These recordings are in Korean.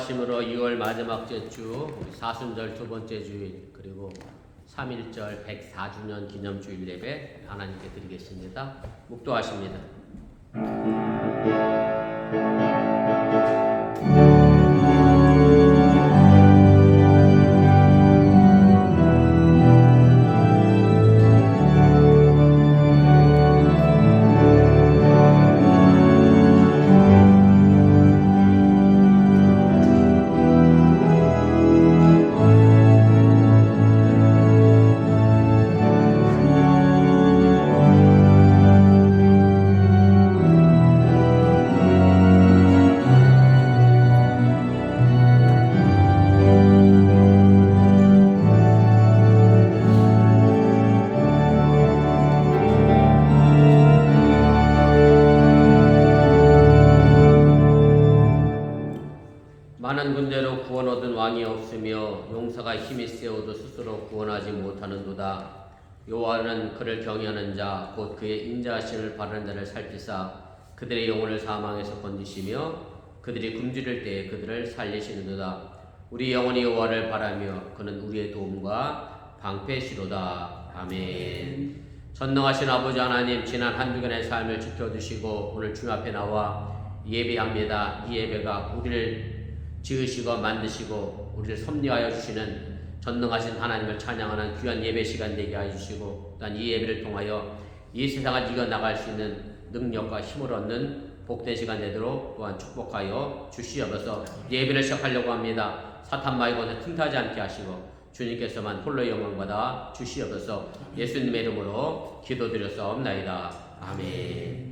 인도하심으로 6월 마지막 주 사순절 두 번째 주일 그리고 3.1절 104주년 기념주일 예배 하나님께 드리겠습니다. 묵도하십니다. 많은 군대로 구원 얻은 왕이 없으며 용사가 힘이 세어도 스스로 구원하지 못하는도다. 여호와는 그를 경외하는 자 곧 그의 인자하심을 바라는 자를 살피사 그들의 영혼을 사망에서 건지시며 그들이 굶주릴 때에 그들을 살리시는도다. 우리 영혼이 여호와를 바라며 그는 우리의 도움과 방패시로다. 아멘. 전능하신 아버지 하나님, 지난 한 주간의 삶을 지켜주시고 오늘 주님 앞에 나와 예배합니다. 이 예배가 우리를 지으시고 만드시고 우리를 섭리하여 주시는 전능하신 하나님을 찬양하는 귀한 예배 시간 되게 하여 주시고, 또한 이 예배를 통하여 이 세상을 이겨나갈 수 있는 능력과 힘을 얻는 복된 시간 되도록 또한 축복하여 주시옵소서. 예배를 시작하려고 합니다. 사탄 마귀가 틈타지 않게 하시고 주님께서만 홀로 영광 받아 주시옵소서. 예수님의 이름으로 기도드렸사옵나이다. 아멘.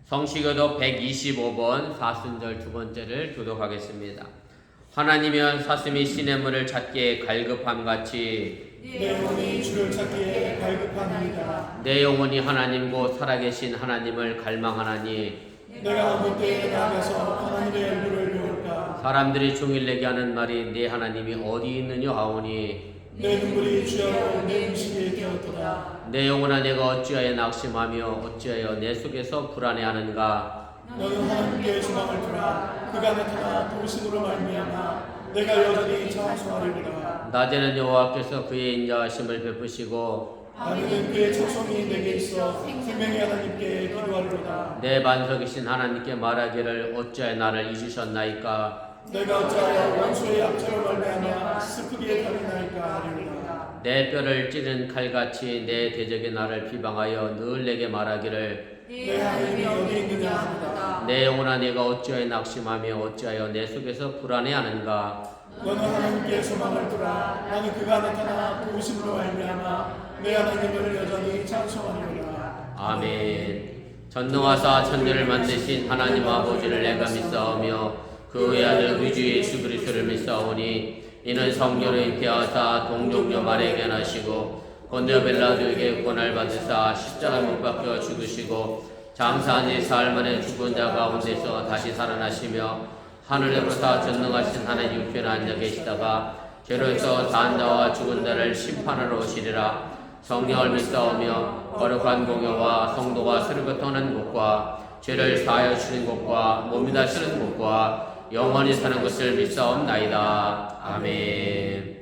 성시교독 125번 사순절 두 번째를 교독하겠습니다. 하나님이여 사슴이 시냇물을 찾기에 갈급함같이 내 영혼이 주를 찾기에 갈급합니다. 내 영혼이 하나님 곧 살아계신 하나님을 갈망하나니 내가 어느 때에 나가서 하나님의 얼굴을 배울까. 사람들이 종일 내게 하는 말이 내 하나님이 어디 있느냐 하오니 내 눈물이 주여 내 음식이 되었도다. 내 영혼아 내가 어찌하여 낙심하며 어찌하여 내 속에서 불안해하는가. 너는 하나님께 소망을 두라. 그가 나타나 도우심으로 말미암아 내가 여전히 장수하리로다. 낮에는 여호와께서 그의 인자하심을 베푸시고 밤에는 그의 찬송이 내게 있어 생명의 하나님께 기도하리로다. 내 반석이신 하나님께 말하기를 어찌하여 나를 잊으셨나이까. 내가 어찌하여 원수의 약점을 말미암아 슬프게 달리나이까 하리로다. 내 뼈를 찌른 칼같이 내 대적이 나를 비방하여 늘 내게 말하기를 내 하나님이 어디 있느냐 하도다. 내 영혼아 내가 어찌하여 낙심하며 어찌하여 내 속에서 불안해하는가. 너는 하나님께 소망을 두라. 나는 그가 나타나 도우심으로 말미암아 내 하나님을 여전히 찬송하리로다. 아멘. 전능하사 천지를 만드신 하나님 아버지를 내가 믿사오며 그 외아들 우리 주 예수 그리스도를 믿사오니 이는 성령을 잉태하사 동정녀 마리아에게 나시고 본디오 빌라도에게 고난을 받으사 십자가에 못 박혀 죽으시고 장사한 지 사흘 만에 죽은 자 가운데서 다시 살아나시며 하늘에로부터 전능하신 하나님 우편에 앉아 계시다가 죄로서 산 자와 죽은 자를 심판하러 오시리라. 성령을 믿사오며 거룩한 공예와 성도가 서로 떠나는 곳과 죄를 사하여 주시는 곳과 몸이 다스리는 곳과 영원히 사는 것을 믿사옵나이다. 아멘.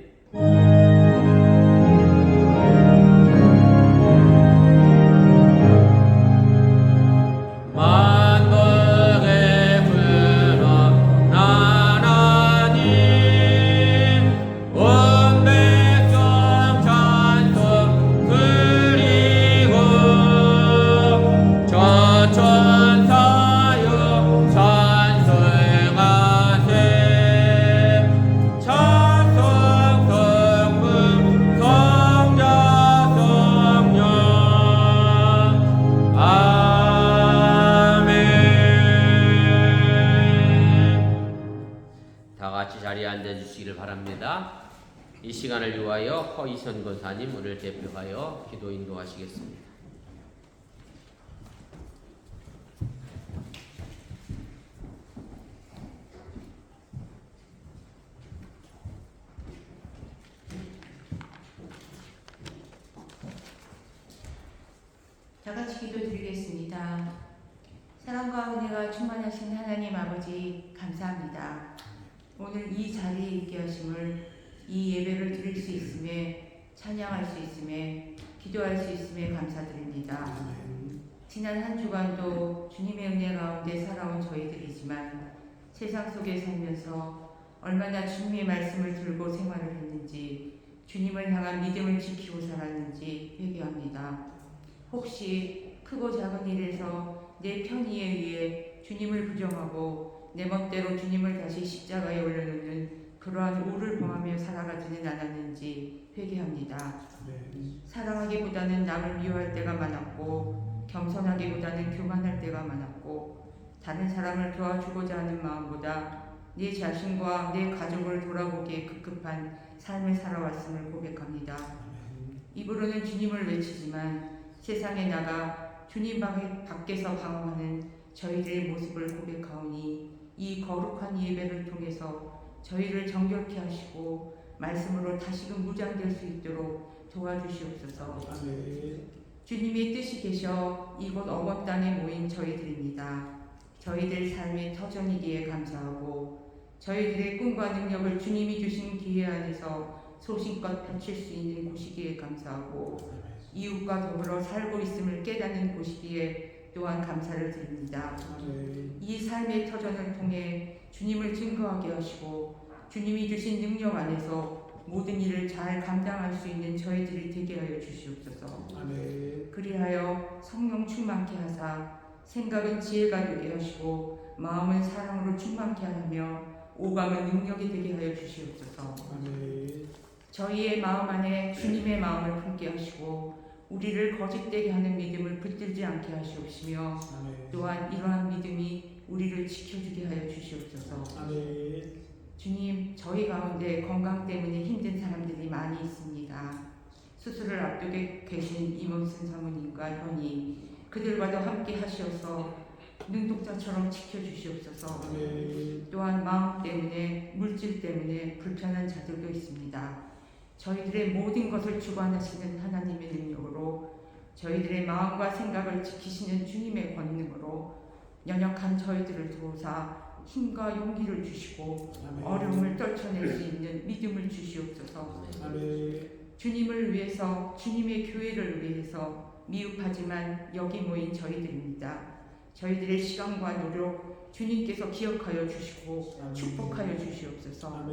이 시간을 위하여 허이선 권사님 오늘 대표하여 기도 인도하시겠습니다. 다 같이 기도드리겠습니다. 사랑과 은혜가 충만하신 하나님 아버지 감사합니다. 오늘 이 자리에 있게 하심을 이 예배를 드릴 수 있음에 찬양할 수 있음에 기도할 수 있음에 감사드립니다. 지난 한 주간도 주님의 은혜 가운데 살아온 저희들이지만 세상 속에 살면서 얼마나 주님의 말씀을 들고 생활을 했는지 주님을 향한 믿음을 지키고 살았는지 회개합니다. 혹시 크고 작은 일에서 내 편의에 의해 주님을 부정하고 내 멋대로 주님을 다시 십자가에 올려놓는 그러한 오를 범하며 살아가지는 않았는지 회개합니다. 사랑하기보다는 남을 미워할 때가 많았고 겸손하기보다는 교만할 때가 많았고 다른 사람을 도와주고자 하는 마음보다 내 자신과 내 가족을 돌아보기에 급급한 삶을 살아왔음을 고백합니다. 입으로는 주님을 외치지만 세상에 나가 주님 밖에서 방황하는 저희들의 모습을 고백하오니 이 거룩한 예배를 통해서 저희를 정결케 하시고 말씀으로 다시금 무장될 수 있도록 도와주시옵소서. 주님의 뜻이 계셔 이곳 어번 땅에 모인 저희들입니다. 저희들 삶의 터전이기에 감사하고 저희들의 꿈과 능력을 주님이 주신 기회 안에서 소신껏 펼칠 수 있는 곳이기에 감사하고 이웃과 더불어 살고 있음을 깨닫는 곳이기에 또한 감사를 드립니다. 이 삶의 터전을 통해 주님을 증거하게 하시고 주님이 주신 능력 안에서 모든 일을 잘 감당할 수 있는 저희들이 되게 하여 주시옵소서. 그리하여 성령 충만케 하사 생각은 지혜가 되게 하시고 마음은 사랑으로 충만케 하며 오감은 능력이 되게 하여 주시옵소서. 저희의 마음 안에 주님의 마음을 품게 하시고 우리를 거짓되게 하는 믿음을 붙들지 않게 하시옵시며 또한 이러한 믿음이 우리를 지켜주게 하여 주시옵소서. 주님, 저희 가운데 건강 때문에 힘든 사람들이 많이 있습니다. 수술을 앞두고 계신 이문순 사모님과 현이 그들과도 함께 하시어서 능독자처럼 지켜주시옵소서. 또한 마음 때문에 물질 때문에 불편한 자들도 있습니다. 저희들의 모든 것을 주관하시는 하나님의 능력으로 저희들의 마음과 생각을 지키시는 주님의 권능으로 연약한 저희들을 도우사 힘과 용기를 주시고 어려움을 떨쳐낼 수 있는 믿음을 주시옵소서. 주님을 위해서 주님의 교회를 위해서 미흡하지만 여기 모인 저희들입니다. 저희들의 시간과 노력 주님께서 기억하여 주시고 축복하여 주시옵소서.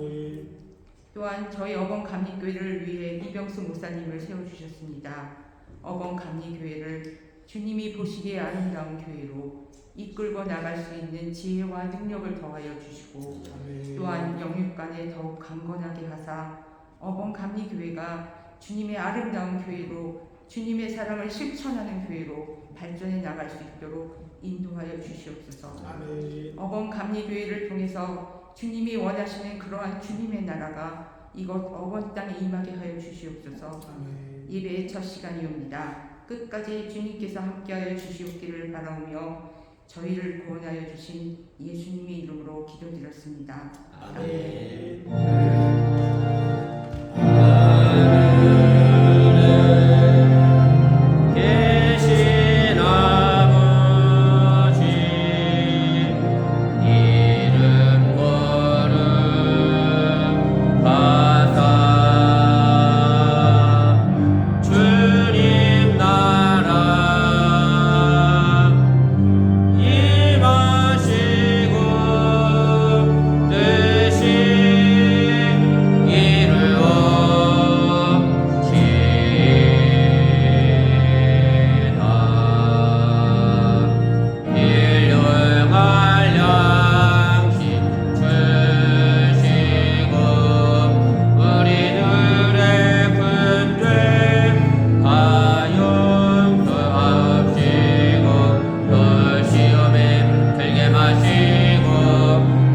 또한 저희 어번 감리교회를 위해 이병수 목사님을 세워주셨습니다. 어번 감리교회를 주님이 보시기에 아름다운 교회로 이끌고 나갈 수 있는 지혜와 능력을 더하여 주시고 또한 영육간에 더욱 강건하게 하사 어번 감리교회가 주님의 아름다운 교회로 주님의 사랑을 실천하는 교회로 발전해 나갈 수 있도록 인도하여 주시옵소서. 어번 감리교회를 통해서 주님이 원하시는 그러한 주님의 나라가 이곳 어번 땅에 임하게 하여 주시옵소서. 예배의 첫 시간이옵니다. 끝까지 주님께서 함께하여 주시옵기를 바라오며 저희를 구원하여 주신 예수님의 이름으로 기도드렸습니다. 아멘. 계신 아버지 이름 거룩 하사 주님 나라 임하시고 뜻이 이루어지이다. 일용할 양식 주시고 우리들의 근죄 다 용서하시고 또 시험에 들게 마시고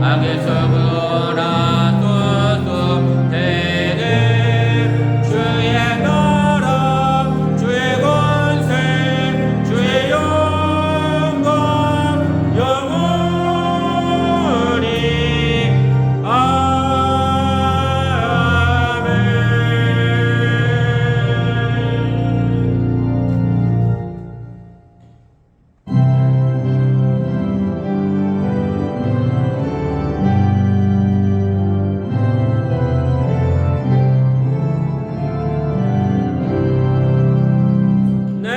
악에서 구원하소서. 대대 주의 나라 주의 권세 주의 영광 영원히 내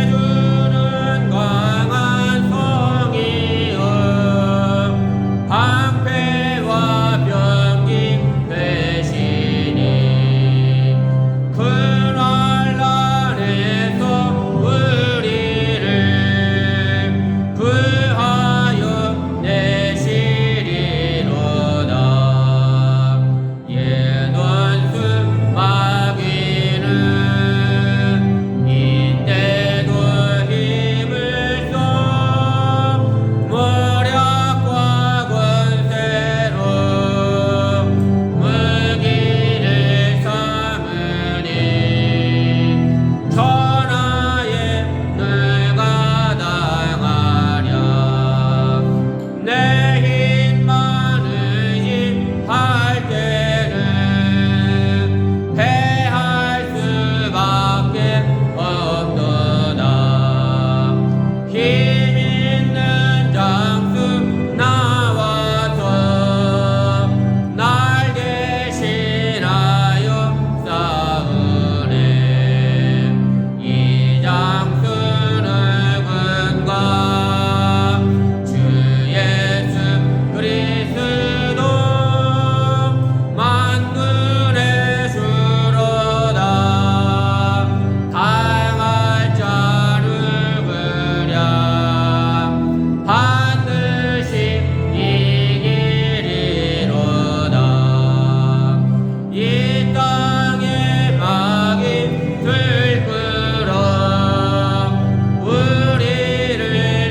주는 강한 성이여 방패와 병기 되시니 그 난란에서 우리를 구하여 내시리로다. 예돈수 마귀는 이때도 힘을 써 모략과 권세로 무기를 삼으니 천하의 누가 당하랴. 내 힘만 의지할 때는 패할 수밖에 없도다. 힘 있는 장수 나와서 날 대신하여 싸우네. 이 장수 누군가 주 예수 그리스도 만군의 주로다. 당할 자 누구랴 반드시 이기리로다. 이 땅에 막이 들끓어 우리를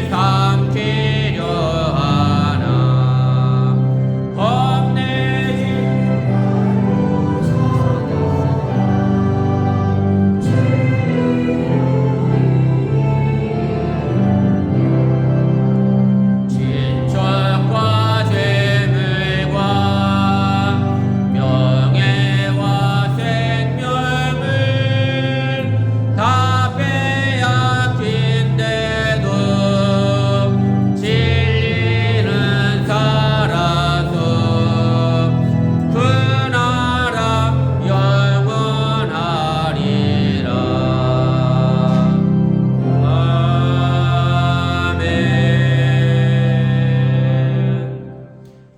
삼키려 하나 겁내지 친척과 재물과 명예와 생명을 다 빼앗긴데도 진리는 살아서 그 나라 영원하리라. 아멘.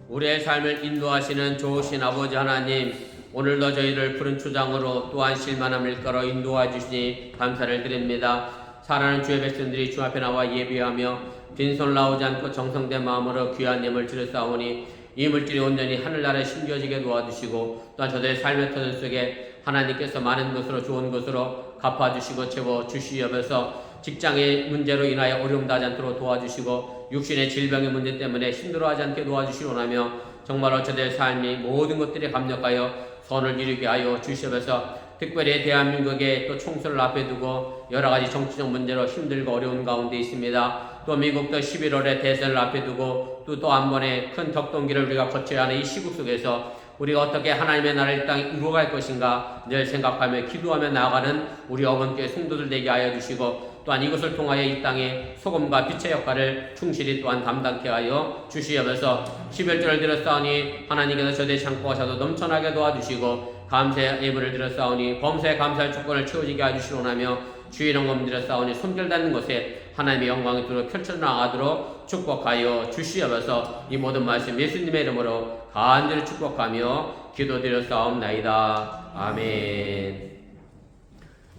우리의 삶을 인도하시는 좋으신 아버지 하나님, 오늘도 저희를 푸른 초장으로 또한 실만한 밀가로 인도해 주시니 감사를 드립니다. 사랑하는 주의 백성들이 주 앞에 나와 예배하며 빈손 나오지 않고 정성된 마음으로 귀한 예물 드렸사오니 이 물질이 온전히 하늘나라에 심겨지게 도와주시고 또한 저들의 삶의 터전 속에 하나님께서 많은 것으로 좋은 것으로 갚아주시고 채워주시옵소서. 직장의 문제로 인하여 어려움 나지 않도록 도와주시고 육신의 질병의 문제 때문에 힘들어하지 않게 도와주시오나며 정말로 저들의 삶이 모든 것들이 감력하여 선을 이루게 하여 주시옵소서. 특별히 대한민국의 또 총선을 앞에 두고 여러 가지 정치적 문제로 힘들고 어려운 가운데 있습니다. 또 미국도 11월에 대선을 앞에 두고 또 한 번의 큰 격동기를 우리가 거쳐야 하는 이 시국 속에서 우리가 어떻게 하나님의 나라를 이 땅에 이루어갈 것인가 늘 생각하며 기도하며 나아가는 우리 어머니교회 성도들 되게 하여 주시고, 또한 이것을 통하여 이 땅에 소금과 빛의 역할을 충실히 또한 담당케 하여 주시면서 11절을 드렸사오니 하나님께서 저대 창고가 저도 넘쳐나게 도와주시고, 감사의 예물을 드렸사오니 범사에 감사할 조건을 채워지게 해주시오나며, 주의 영광 드렸사오니 손길 닿는 곳에 하나님의 영광이 두루 펼쳐나가도록 축복하여 주시옵소서. 이 모든 말씀 예수님의 이름으로 간절히 축복하며 기도드렸사옵나이다. 아멘.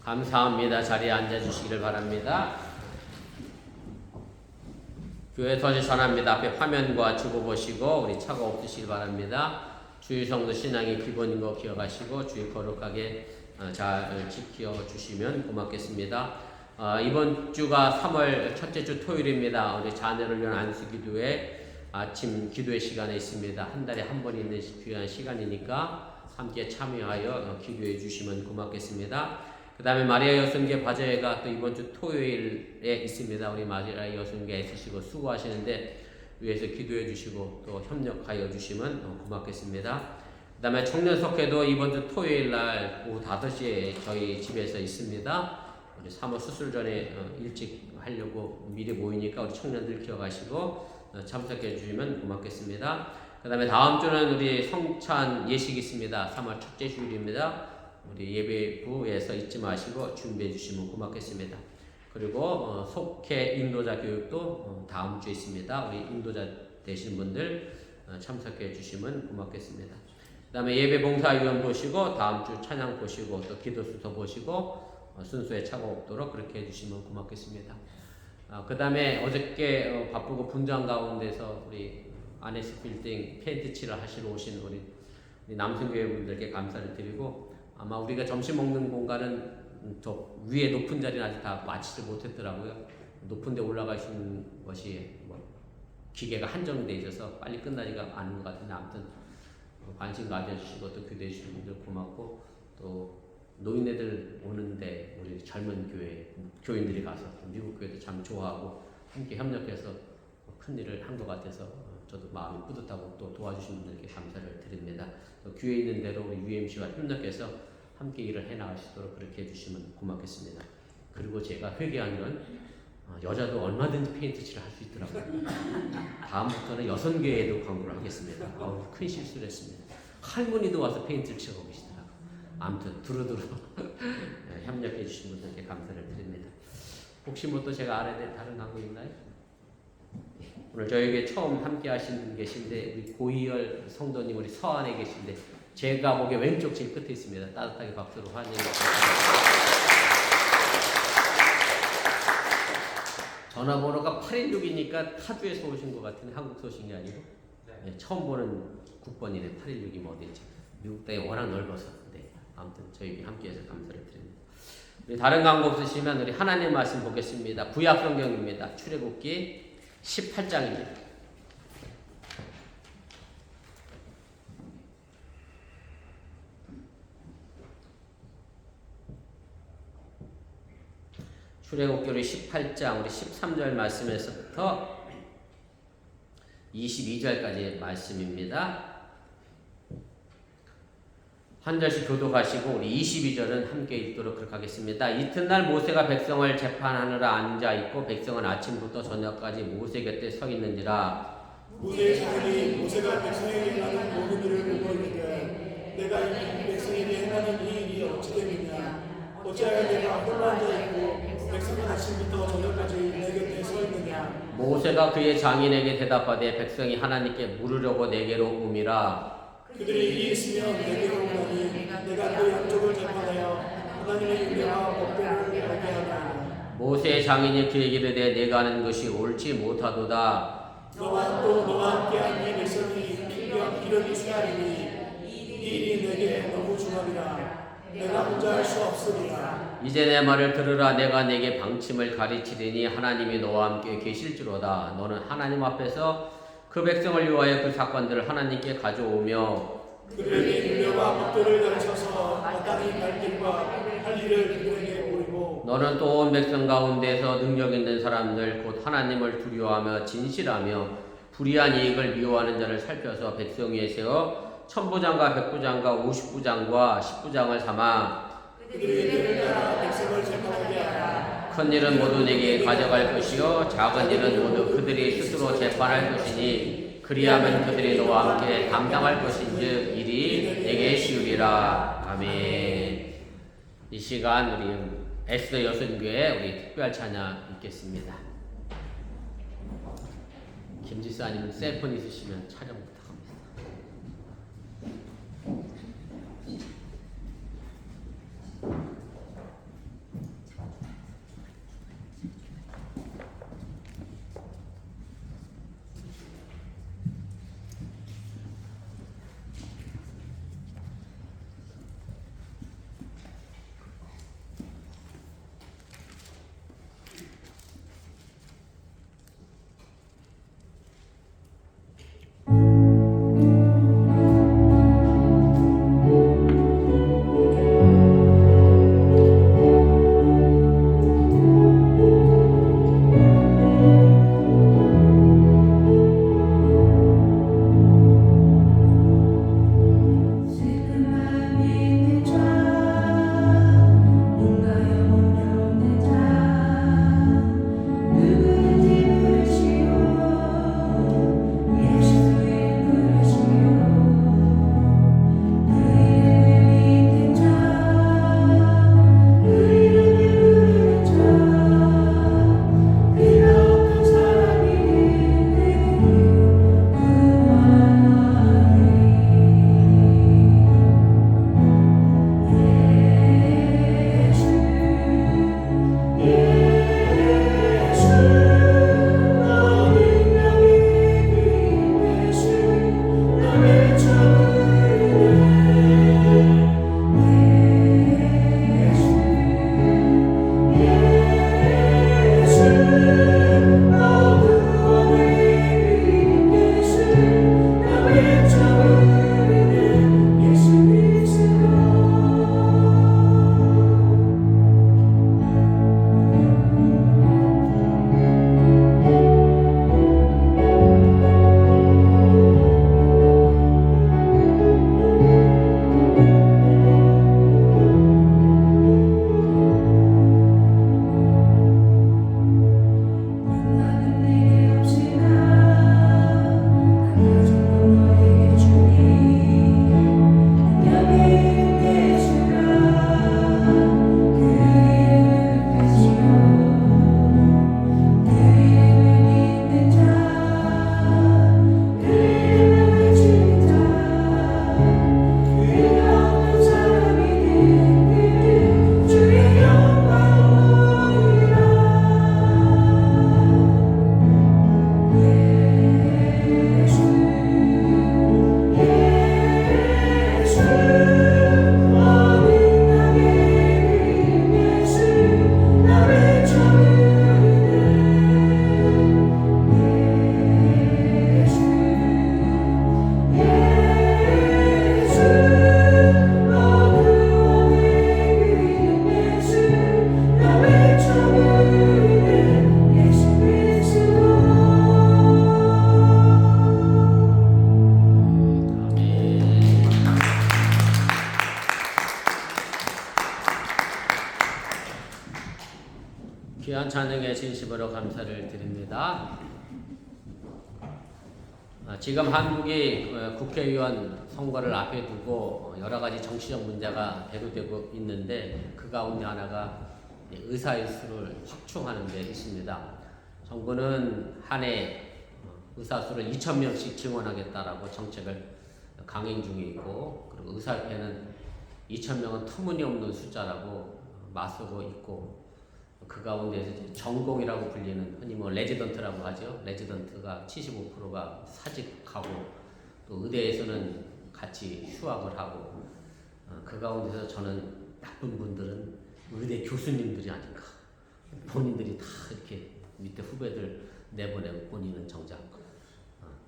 감사합니다. 자리에 앉아주시기를 바랍니다. 교회 서시 전합니다. 앞에 화면과 주보 보시고 우리 차가 없으시길 바랍니다. 주의 성도 신앙의 기본인 거 기억하시고 주의 거룩하게 잘 지켜주시면 고맙겠습니다. 이번 주가 3월 첫째 주 토요일입니다. 우리 자녀를 위한 안수기도회 아침 기도회 시간에 있습니다. 한 달에 한 번 있는 귀한 시간이니까 함께 참여하여 기도해 주시면 고맙겠습니다. 그 다음에 마리아 여성계 바자회가 또 이번 주 토요일에 있습니다. 우리 마리아 여성계 애쓰시고 수고하시는데 위해서 기도해 주시고 또 협력하여 주시면 고맙겠습니다. 그 다음에 청년석회도 이번 주 토요일 날 오후 5시에 저희 집에서 있습니다. 우리 사모 수술 전에 일찍 하려고 미리 모이니까 우리 청년들 기억하시고 참석해 주시면 고맙겠습니다. 그 다음에 다음 주는 우리 성찬 예식이 있습니다. 3월 첫째 주일입니다. 우리 예배부에서 잊지 마시고 준비해 주시면 고맙겠습니다. 그리고 속회 인도자 교육도 다음 주에 있습니다. 우리 인도자 되신 분들 참석해 주시면 고맙겠습니다. 그 다음에 예배 봉사위원 보시고 다음 주 찬양 보시고 또 기도수서 보시고 순서에 차가 없도록 그렇게 해주시면 고맙겠습니다. 그 다음에 어저께 바쁘고 분주한 가운데서 우리 아네스 빌딩 페인트 칠을 하시러 오신 우리 남성교회 분들께 감사를 드리고, 아마 우리가 점심 먹는 공간은 저 위에 높은 자리는 아직 다 마치지 못했더라고요. 높은 데 올라가시는 것이 기계가 한정돼 있어서 빨리 끝나지가 않은 것 같은데, 아무튼 관심 가져주시고 또 교대해 주시는 분들 고맙고, 또 노인네들 오는데 우리 젊은 교인들이 가서 미국 교회도 참 좋아하고 함께 협력해서 큰 일을 한 것 같아서 저도 마음이 뿌듯하고 또 도와주신 분들께 감사를 드립니다. 또 교회에 있는 대로 우리 UMC와 협력해서 함께 일을 해나가시도록 그렇게 해주시면 고맙겠습니다. 그리고 제가 회개한 건 여자도 얼마든지 페인트 칠을 할 수 있더라고요. 다음부터는 여성교회에도 광고를 하겠습니다. 큰 실수를 했습니다. 할머니도 와서 페인트를 칠하고 계시더라고요. 아무튼 두루두루 협력해 주신 분들께 감사를 드립니다. 혹시 뭐 또 제가 알아야 될 다른 광고 있나요? 오늘 저에게 처음 함께 하신 분 계신데 우리 고이열 성도님 우리 서안에 계신데 제가 보기에 왼쪽 제일 끝에 있습니다. 따뜻하게 박수로 환영해 주십시오. 전화번호가 816이니까 타주에서 오신 것 같은데 한국에서 오신 게 아니고 네, 처음 보는 국번이네. 816이 뭐 어디지? 미국 땅이 워낙 넓어서. 네, 아무튼 저희 함께해서 감사를 드립니다. 우리 다른 광고 없으시면 우리 하나님 말씀 보겠습니다. 구약 성경입니다. 출애굽기 18장입니다. 출애굽기 우리 18장 우리 13절 말씀에서부터 22절까지의 말씀입니다. 한 절씩 교독하시고 우리 22절은 함께 읽도록 그렇게 하겠습니다. 이튿날 모세가 백성을 재판하느라 앉아 있고 백성은 아침부터 저녁까지 모세 곁에 서 있는지라. 모세의 자손이 모세가 백성에게 행하는 모든 일을 보고 이르되 내가 이 백성에게 행하는 이 일이 어찌 됨이냐. 어찌하여 내가 홀로 앉아 있고 백성은 아침부터 저녁까지 내 곁에 서 있느냐. 모세가 그의 장인에게 대답하되 백성이 하나님께 물으려고 내게로 오미라. 그들이 이에 있으면 내게로 오나니 내가 그 양쪽을 재판하여 하나님의 은혜와 법대를 알게 하리라. 모세의 장인이 그에게 이르되 내가 하는 것이 옳지 못하도다. 너와 또 너와 함께한 이 백성이 기력이 쇠하리니 이 일이 내게 너무 중하리라. 내가 혼자 할 수 없으리라. 이제 내 말을 들으라. 내가 내게 방침을 가르치리니 하나님이 너와 함께 계실지로다. 너는 하나님 앞에서 그 백성을 위하여 그 사건들을 하나님께 가져오며 그들이 인류와 목도를 가르쳐서 마땅히 갈 길과 할 일을 그들에게 보이고 너는 또 온 백성 가운데서 능력 있는 사람들 곧 하나님을 두려워하며 진실하며 불의한 이익을 미워하는 자를 살펴서 백성 위에 세워 천부장과 백부장과 오십부장과 십부장을 삼아 그들이 너를 따라 백성을 재판하게 하라. 큰 일은 모두 내게 가져갈 것이요 작은 일은 모두 그들이 스스로 재판할 것이니 그리하면 그들이 너와 함께 담당할 것인즉 일이 내게 쉬우리라. 아멘. 이 시간 우리 에스더 여순교회 우리 특별 찬양 읽겠습니다. 김지사님 셀폰 있으시면 촬영 부탁합니다. 귀한 찬양에 진심으로 감사를 드립니다. 지금 한국이 국회의원 선거를 앞에 두고 여러 가지 정치적 문제가 대두되고 있는데 그 가운데 하나가 의사의 수를 확충하는 데 있습니다. 정부는 한 해 의사 수를 2,000명씩 증원하겠다라고 정책을 강행 중에 있고, 그리고 의사협회는 2,000명은 터무니없는 숫자라고 맞서고 있고, 그 가운데 전공이라고 불리는 흔히 레지던트라고 하죠. 레지던트가 75%가 사직하고 또 의대에서는 같이 휴학을 하고, 그 가운데서 저는 나쁜 분들은 의대 교수님들이 아닌가. 본인들이 다 이렇게 밑에 후배들 내보내고 본인은 정작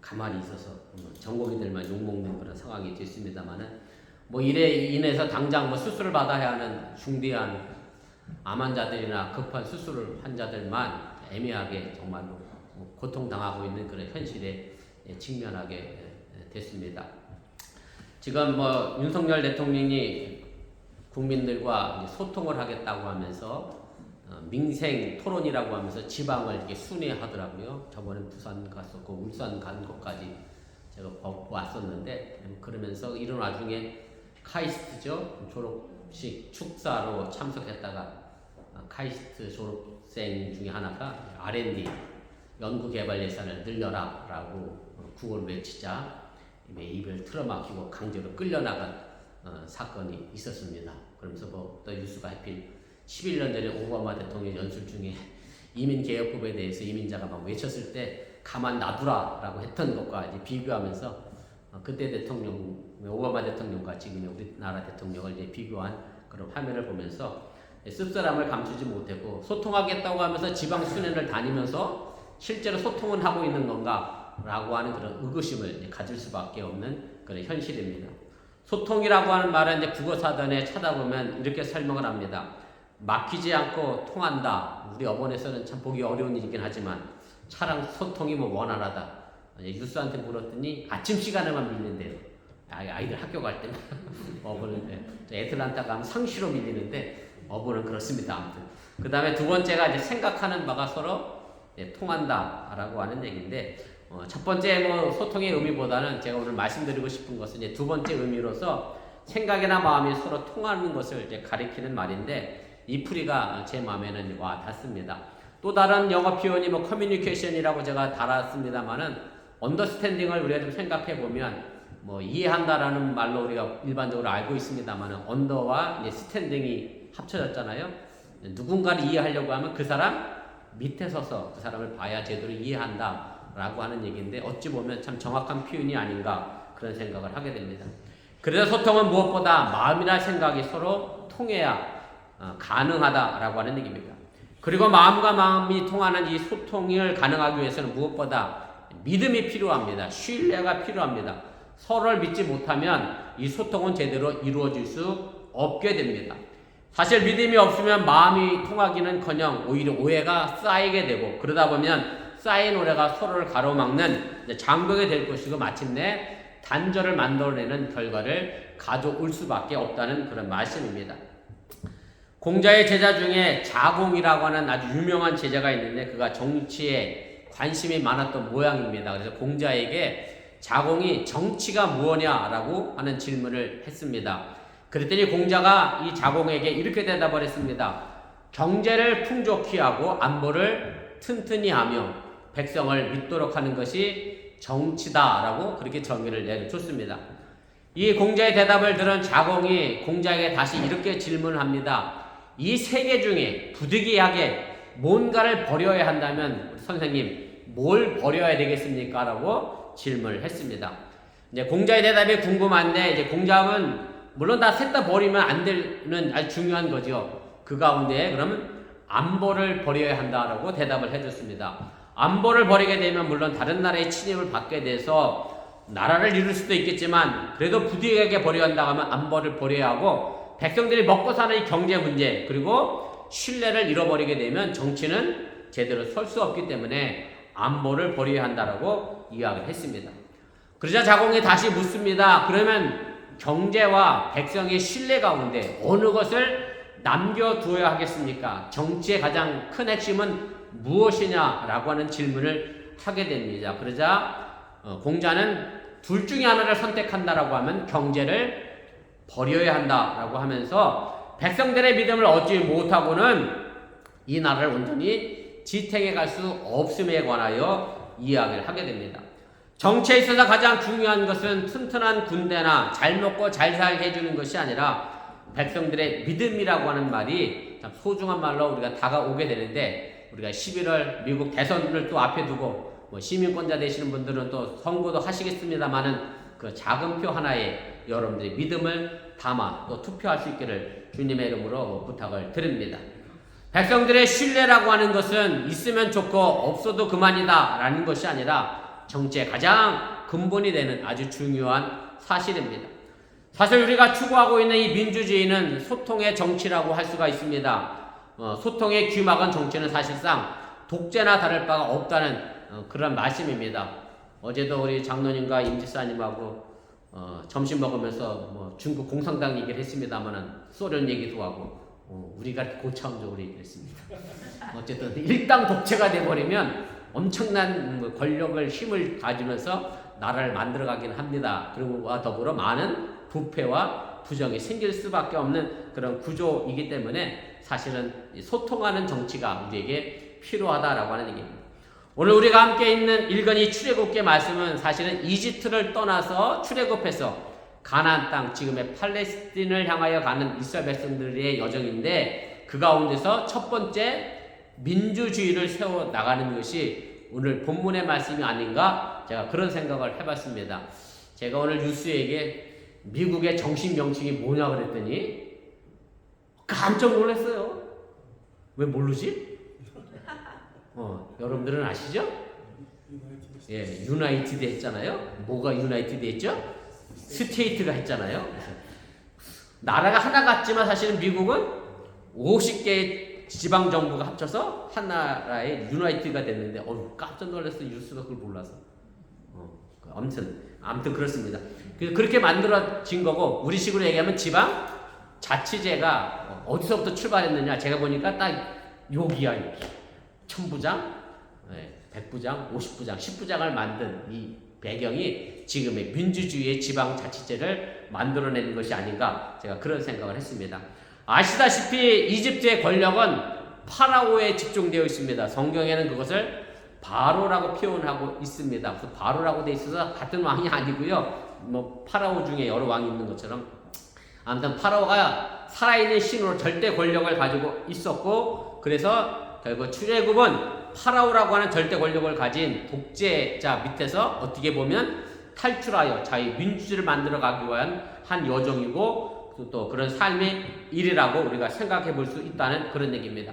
가만히 있어서 전공의들만 욕먹는 그런 상황이 됐습니다만은 뭐 이래 인해서 당장 뭐 수술을 받아야 하는 중대한 암 환자들이나 급한 수술 환자들만 애매하게 정말로 고통당하고 있는 그런 현실에 직면하게 됐습니다. 지금 뭐 윤석열 대통령이 국민들과 소통을 하겠다고 하면서 민생 토론이라고 하면서 지방을 이렇게 순회하더라고요. 저번에 부산 갔었고 울산 간 것까지 제가 왔었는데 그러면서 이런 와중에 카이스트죠. 졸업식 축사로 참석했다가 카이스트 졸업생 중에 하나가 R&D 연구개발 예산을 늘려라 라고 구호를 외치자 입을 틀어막히고 강제로 끌려나간 사건이 있었습니다. 그러면서 뭐 또 뉴스가 하필 11년 전에 오바마 대통령 연설 중에 이민개혁법에 대해서 이민자가 막 외쳤을 때 가만 놔두라 라고 했던 것과 이제 비교하면서 그때 대통령 오바마 대통령과 지금의 우리나라 대통령을 이제 비교한 그런 화면을 보면서 씁쓸함을 감추지 못하고 소통하겠다고 하면서 지방 순회를 다니면서 실제로 소통은 하고 있는 건가 라고 하는 그런 의구심을 가질 수밖에 없는 그런 현실입니다. 소통이라고 하는 말은 이제 국어사전에 찾아보면 이렇게 설명을 합니다. 막히지 않고 통한다. 우리 어번에서는 참 보기 어려운 일이긴 하지만 차랑 소통이 뭐 원활하다. 유스한테 물었더니 아침 시간에만 밀린대요. 아이들 학교 갈 때만. 어번은 애틀란타 가면 상시로 밀리는데 어번은 그렇습니다. 아무튼 그 다음에 두 번째가 이제 생각하는 바가 서로 통한다라고 하는 얘기인데 첫 번째 뭐 소통의 의미보다는 제가 오늘 말씀드리고 싶은 것은 이제 두 번째 의미로서 생각이나 마음이 서로 통하는 것을 이제 가리키는 말인데 이 풀이가 제 마음에는 와 닿습니다. 또 다른 영어 표현이 뭐 커뮤니케이션이라고 제가 달았습니다만은 언더스탠딩을 우리가 좀 생각해 보면 뭐 이해한다라는 말로 우리가 일반적으로 알고 있습니다만은 언더와 이제 스탠딩이 합쳐졌잖아요. 누군가를 이해하려고 하면 그 사람 밑에 서서 그 사람을 봐야 제대로 이해한다 라고 하는 얘기인데 어찌 보면 참 정확한 표현이 아닌가 그런 생각을 하게 됩니다. 그래서 소통은 무엇보다 마음이나 생각이 서로 통해야 가능하다라고 하는 얘기입니다. 그리고 마음과 마음이 통하는 이 소통을 가능하기 위해서는 무엇보다 믿음이 필요합니다. 신뢰가 필요합니다. 서로를 믿지 못하면 이 소통은 제대로 이루어질 수 없게 됩니다. 사실 믿음이 없으면 마음이 통하기는커녕 오히려 오해가 쌓이게 되고 그러다 보면 쌓인 오해가 서로를 가로막는 장벽이 될 것이고 마침내 단절을 만들어내는 결과를 가져올 수밖에 없다는 그런 말씀입니다. 공자의 제자 중에 자공이라고 하는 아주 유명한 제자가 있는데 그가 정치에 관심이 많았던 모양입니다. 그래서 공자에게 자공이 정치가 무엇냐라고 하는 질문을 했습니다. 그랬더니 공자가 이 자공에게 이렇게 대답을 했습니다. 경제를 풍족히 하고 안보를 튼튼히 하며 백성을 믿도록 하는 것이 정치다라고 그렇게 정의를 내려줬습니다. 이 공자의 대답을 들은 자공이 공자에게 다시 이렇게 질문을 합니다. 이 세 개 중에 부득이하게 뭔가를 버려야 한다면 선생님 뭘 버려야 되겠습니까? 라고 질문을 했습니다. 이제 공자의 대답이 궁금한데 이제 공자는 물론 다 셋 다 버리면 안 되는 아주 중요한 거죠. 그 가운데 그러면 안보를 버려야 한다라고 대답을 해줬습니다. 안보를 버리게 되면 물론 다른 나라의 침입을 받게 돼서 나라를 이룰 수도 있겠지만 그래도 부득이하게 버려야 한다고 하면 안보를 버려야 하고 백성들이 먹고 사는 이 경제 문제 그리고 신뢰를 잃어버리게 되면 정치는 제대로 설 수 없기 때문에 안보를 버려야 한다라고 이야기를 했습니다. 그러자 자공이 다시 묻습니다. 그러면 경제와 백성의 신뢰 가운데 어느 것을 남겨두어야 하겠습니까? 정치의 가장 큰 핵심은 무엇이냐라고 하는 질문을 하게 됩니다. 그러자 공자는 둘 중에 하나를 선택한다라고 하면 경제를 버려야 한다라고 하면서 백성들의 믿음을 얻지 못하고는 이 나라를 온전히 지탱해 갈 수 없음에 관하여 이야기를 하게 됩니다. 정치에 있어서 가장 중요한 것은 튼튼한 군대나 잘 먹고 잘 살게 해주는 것이 아니라 백성들의 믿음이라고 하는 말이 참 소중한 말로 우리가 다가오게 되는데 우리가 11월 미국 대선을 또 앞에 두고 뭐 시민권자 되시는 분들은 또 선거도 하시겠습니다만은 그 작은 표 하나에 여러분들의 믿음을 담아 또 투표할 수 있기를 주님의 이름으로 부탁을 드립니다. 백성들의 신뢰라고 하는 것은 있으면 좋고 없어도 그만이다 라는 것이 아니라 정치의 가장 근본이 되는 아주 중요한 사실입니다. 사실 우리가 추구하고 있는 이 민주주의는 소통의 정치라고 할 수가 있습니다. 소통의 귀막은 정치는 사실상 독재나 다를 바가 없다는 그런 말씀입니다. 어제도 우리 장로님과 임지사님하고 점심 먹으면서 뭐 중국 공산당 얘기를 했습니다만은 소련 얘기도 하고 우리가 이렇게 고차원적으로 얘기를 했습니다. 어쨌든 일당 독재가 돼버리면 엄청난 권력을 힘을 가지면서 나라를 만들어가긴 합니다. 그리고와 더불어 많은 부패와 부정이 생길 수밖에 없는 그런 구조이기 때문에 사실은 소통하는 정치가 우리에게 필요하다라고 하는 얘기입니다. 오늘 우리가 함께 읽은 이 출애굽기 말씀은 사실은 이집트를 떠나서 출애굽해서 가나안 땅, 지금의 팔레스틴을 향하여 가는 이스라엘 백성들의 여정인데 그 가운데서 첫 번째 민주주의를 세워 나가는 것이 오늘 본문의 말씀이 아닌가 제가 그런 생각을 해봤습니다. 제가 오늘 뉴스에게 미국의 정식 명칭이 뭐냐 그랬더니 깜짝 놀랐어요. 왜 모르지? 여러분들은 아시죠? 예, 유나이티드 했잖아요. 뭐가 유나이티드 했죠? 스테이트가 했잖아요. 나라가 하나 같지만 사실은 미국은 50개의 지방정부가 합쳐서 한 나라의 유나이티드가 됐는데 깜짝 놀랐어요. 뉴스가 그걸 몰라서. 아무튼 그렇습니다. 그렇게 만들어진 거고 우리식으로 얘기하면 지방 자치제가 어디서부터 출발했느냐 제가 보니까 딱 여기야. 1000부장, 100부장, 50부장, 10부장을 만든 이 배경이 지금의 민주주의의 지방자치제를 만들어내는 것이 아닌가 제가 그런 생각을 했습니다. 아시다시피 이집트의 권력은 파라오에 집중되어 있습니다. 성경에는 그것을 바로라고 표현하고 있습니다. 바로라고 돼 있어서 같은 왕이 아니고요. 뭐 파라오 중에 여러 왕이 있는 것처럼 아무튼 파라오가 살아있는 신으로 절대 권력을 가지고 있었고 그래서 결국 출애굽은 파라오라고 하는 절대 권력을 가진 독재자 밑에서 어떻게 보면 탈출하여 자유 민주주의를 만들어가기 위한 한 여정이고 또 그런 삶의 일이라고 우리가 생각해 볼 수 있다는 그런 얘기입니다.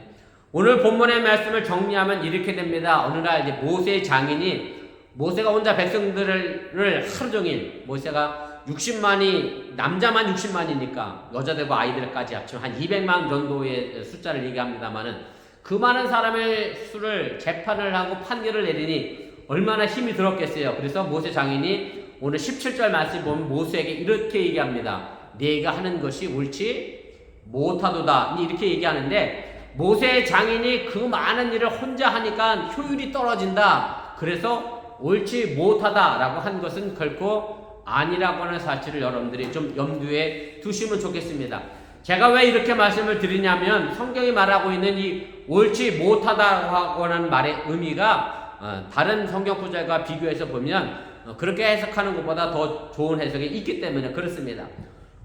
오늘 본문의 말씀을 정리하면 이렇게 됩니다. 어느 날 이제 모세의 장인이 모세가 혼자 백성들을 하루 종일 모세가 60만이 남자만 60만이니까 여자들과 아이들까지 합치면 한 200만 정도의 숫자를 얘기합니다만은 그 많은 사람의 수를 재판을 하고 판결을 내리니 얼마나 힘이 들었겠어요. 그래서 모세 장인이 오늘 17절 말씀 보면 모세에게 이렇게 얘기합니다. 네가 하는 것이 옳지 못하도다 이렇게 얘기하는데 모세 장인이 그 많은 일을 혼자 하니까 효율이 떨어진다. 그래서 옳지 못하다라고 한 것은 결코 아니라고 하는 사실을 여러분들이 좀 염두에 두시면 좋겠습니다. 제가 왜 이렇게 말씀을 드리냐면 성경이 말하고 있는 이 옳지 못하다고 하는 말의 의미가 다른 성경 구절과 비교해서 보면 그렇게 해석하는 것보다 더 좋은 해석이 있기 때문에 그렇습니다.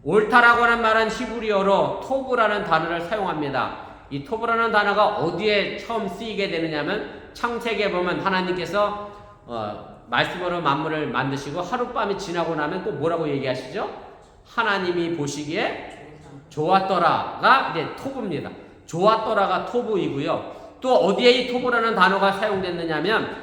옳다라고 하는 말은 히브리어로 토브라는 단어를 사용합니다. 이 토브라는 단어가 어디에 처음 쓰이게 되느냐면 창세기에 보면 하나님께서 말씀으로 만물을 만드시고 하룻밤이 지나고 나면 또 뭐라고 얘기하시죠? 하나님이 보시기에 좋았더라가 이제 토브입니다. 좋았더라가 토브이고요. 또 어디에 이 토브라는 단어가 사용됐느냐면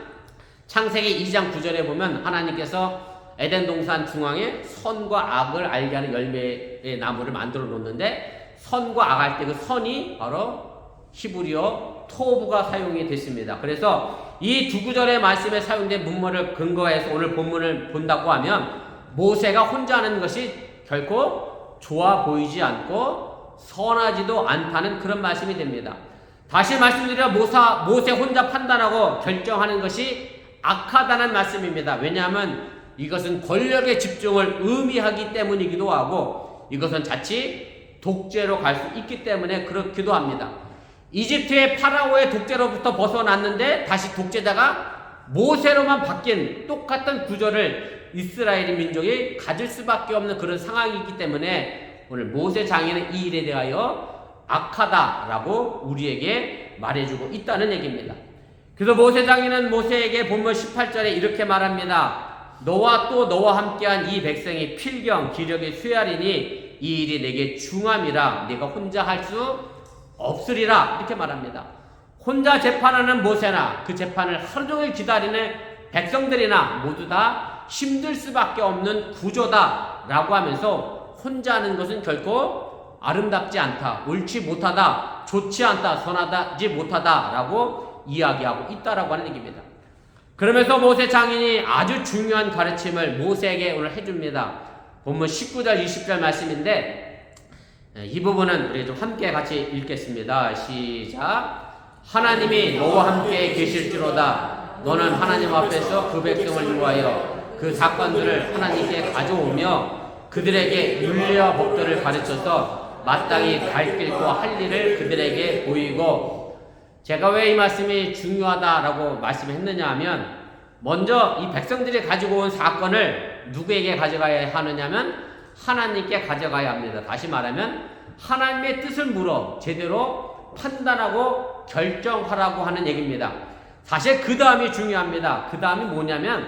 창세기 2장 9절에 보면 하나님께서 에덴 동산 중앙에 선과 악을 알게 하는 열매의 나무를 만들어 놓는데 선과 악 할 때 그 선이 바로 히브리어 토브가 사용이 됐습니다. 그래서 이 두 구절의 말씀에 사용된 문물을 근거해서 오늘 본문을 본다고 하면 모세가 혼자 하는 것이 결코 좋아 보이지 않고 선하지도 않다는 그런 말씀이 됩니다. 다시 말씀드려 모세 혼자 판단하고 결정하는 것이 악하다는 말씀입니다. 왜냐하면 이것은 권력의 집중을 의미하기 때문이기도 하고 이것은 자칫 독재로 갈 수 있기 때문에 그렇기도 합니다. 이집트의 파라오의 독재로부터 벗어났는데 다시 독재자가 모세로만 바뀐 똑같은 구조를 이스라엘 민족이 가질 수밖에 없는 그런 상황이기 때문에 오늘 모세 장인은 이 일에 대하여 악하다라고 우리에게 말해주고 있다는 얘기입니다. 그래서 모세 장인은 모세에게 본문 18절에 이렇게 말합니다. 너와 또 너와 함께한 이 백성이 필경 기력이 쇠하리니 이 일이 내게 중함이라 내가 혼자 할 수 없으리라 이렇게 말합니다. 혼자 재판하는 모세나 그 재판을 하루 종일 기다리는 백성들이나 모두 다 힘들 수밖에 없는 구조다라고 하면서 혼자 하는 것은 결코 아름답지 않다, 옳지 못하다, 좋지 않다, 선하지 못하다라고 이야기하고 있다라고 하는 얘기입니다. 그러면서 모세 장인이 아주 중요한 가르침을 모세에게 오늘 해줍니다. 본문 19절 20절 말씀인데 이 부분은 우리 좀 함께 같이 읽겠습니다. 시작. 하나님이 너와 함께 계실지로다. 너는 하나님 앞에서 그 백성을 위하여 그 사건들을 하나님께 가져오며 그들에게 윤리와 법도를 가르쳐서 마땅히 갈 길과 할 일을 그들에게 보이고. 제가 왜 이 말씀이 중요하다라고 말씀했느냐 하면 먼저 이 백성들이 가지고 온 사건을 누구에게 가져가야 하느냐면 하나님께 가져가야 합니다. 다시 말하면 하나님의 뜻을 물어 제대로 판단하고 결정하라고 하는 얘기입니다. 사실 그 다음이 중요합니다. 그 다음이 뭐냐면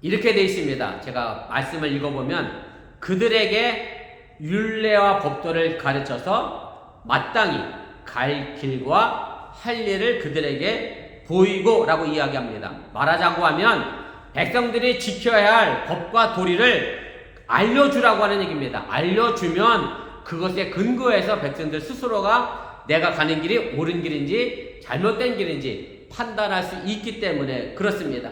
이렇게 되어 있습니다. 제가 말씀을 읽어보면 그들에게 율례와 법도를 가르쳐서 마땅히 갈 길과 할 일을 그들에게 보이고 라고 이야기합니다. 말하자고 하면 백성들이 지켜야 할 법과 도리를 알려주라고 하는 얘기입니다. 알려주면 그것에 근거해서 백성들 스스로가 내가 가는 길이 옳은 길인지 잘못된 길인지 판단할 수 있기 때문에 그렇습니다.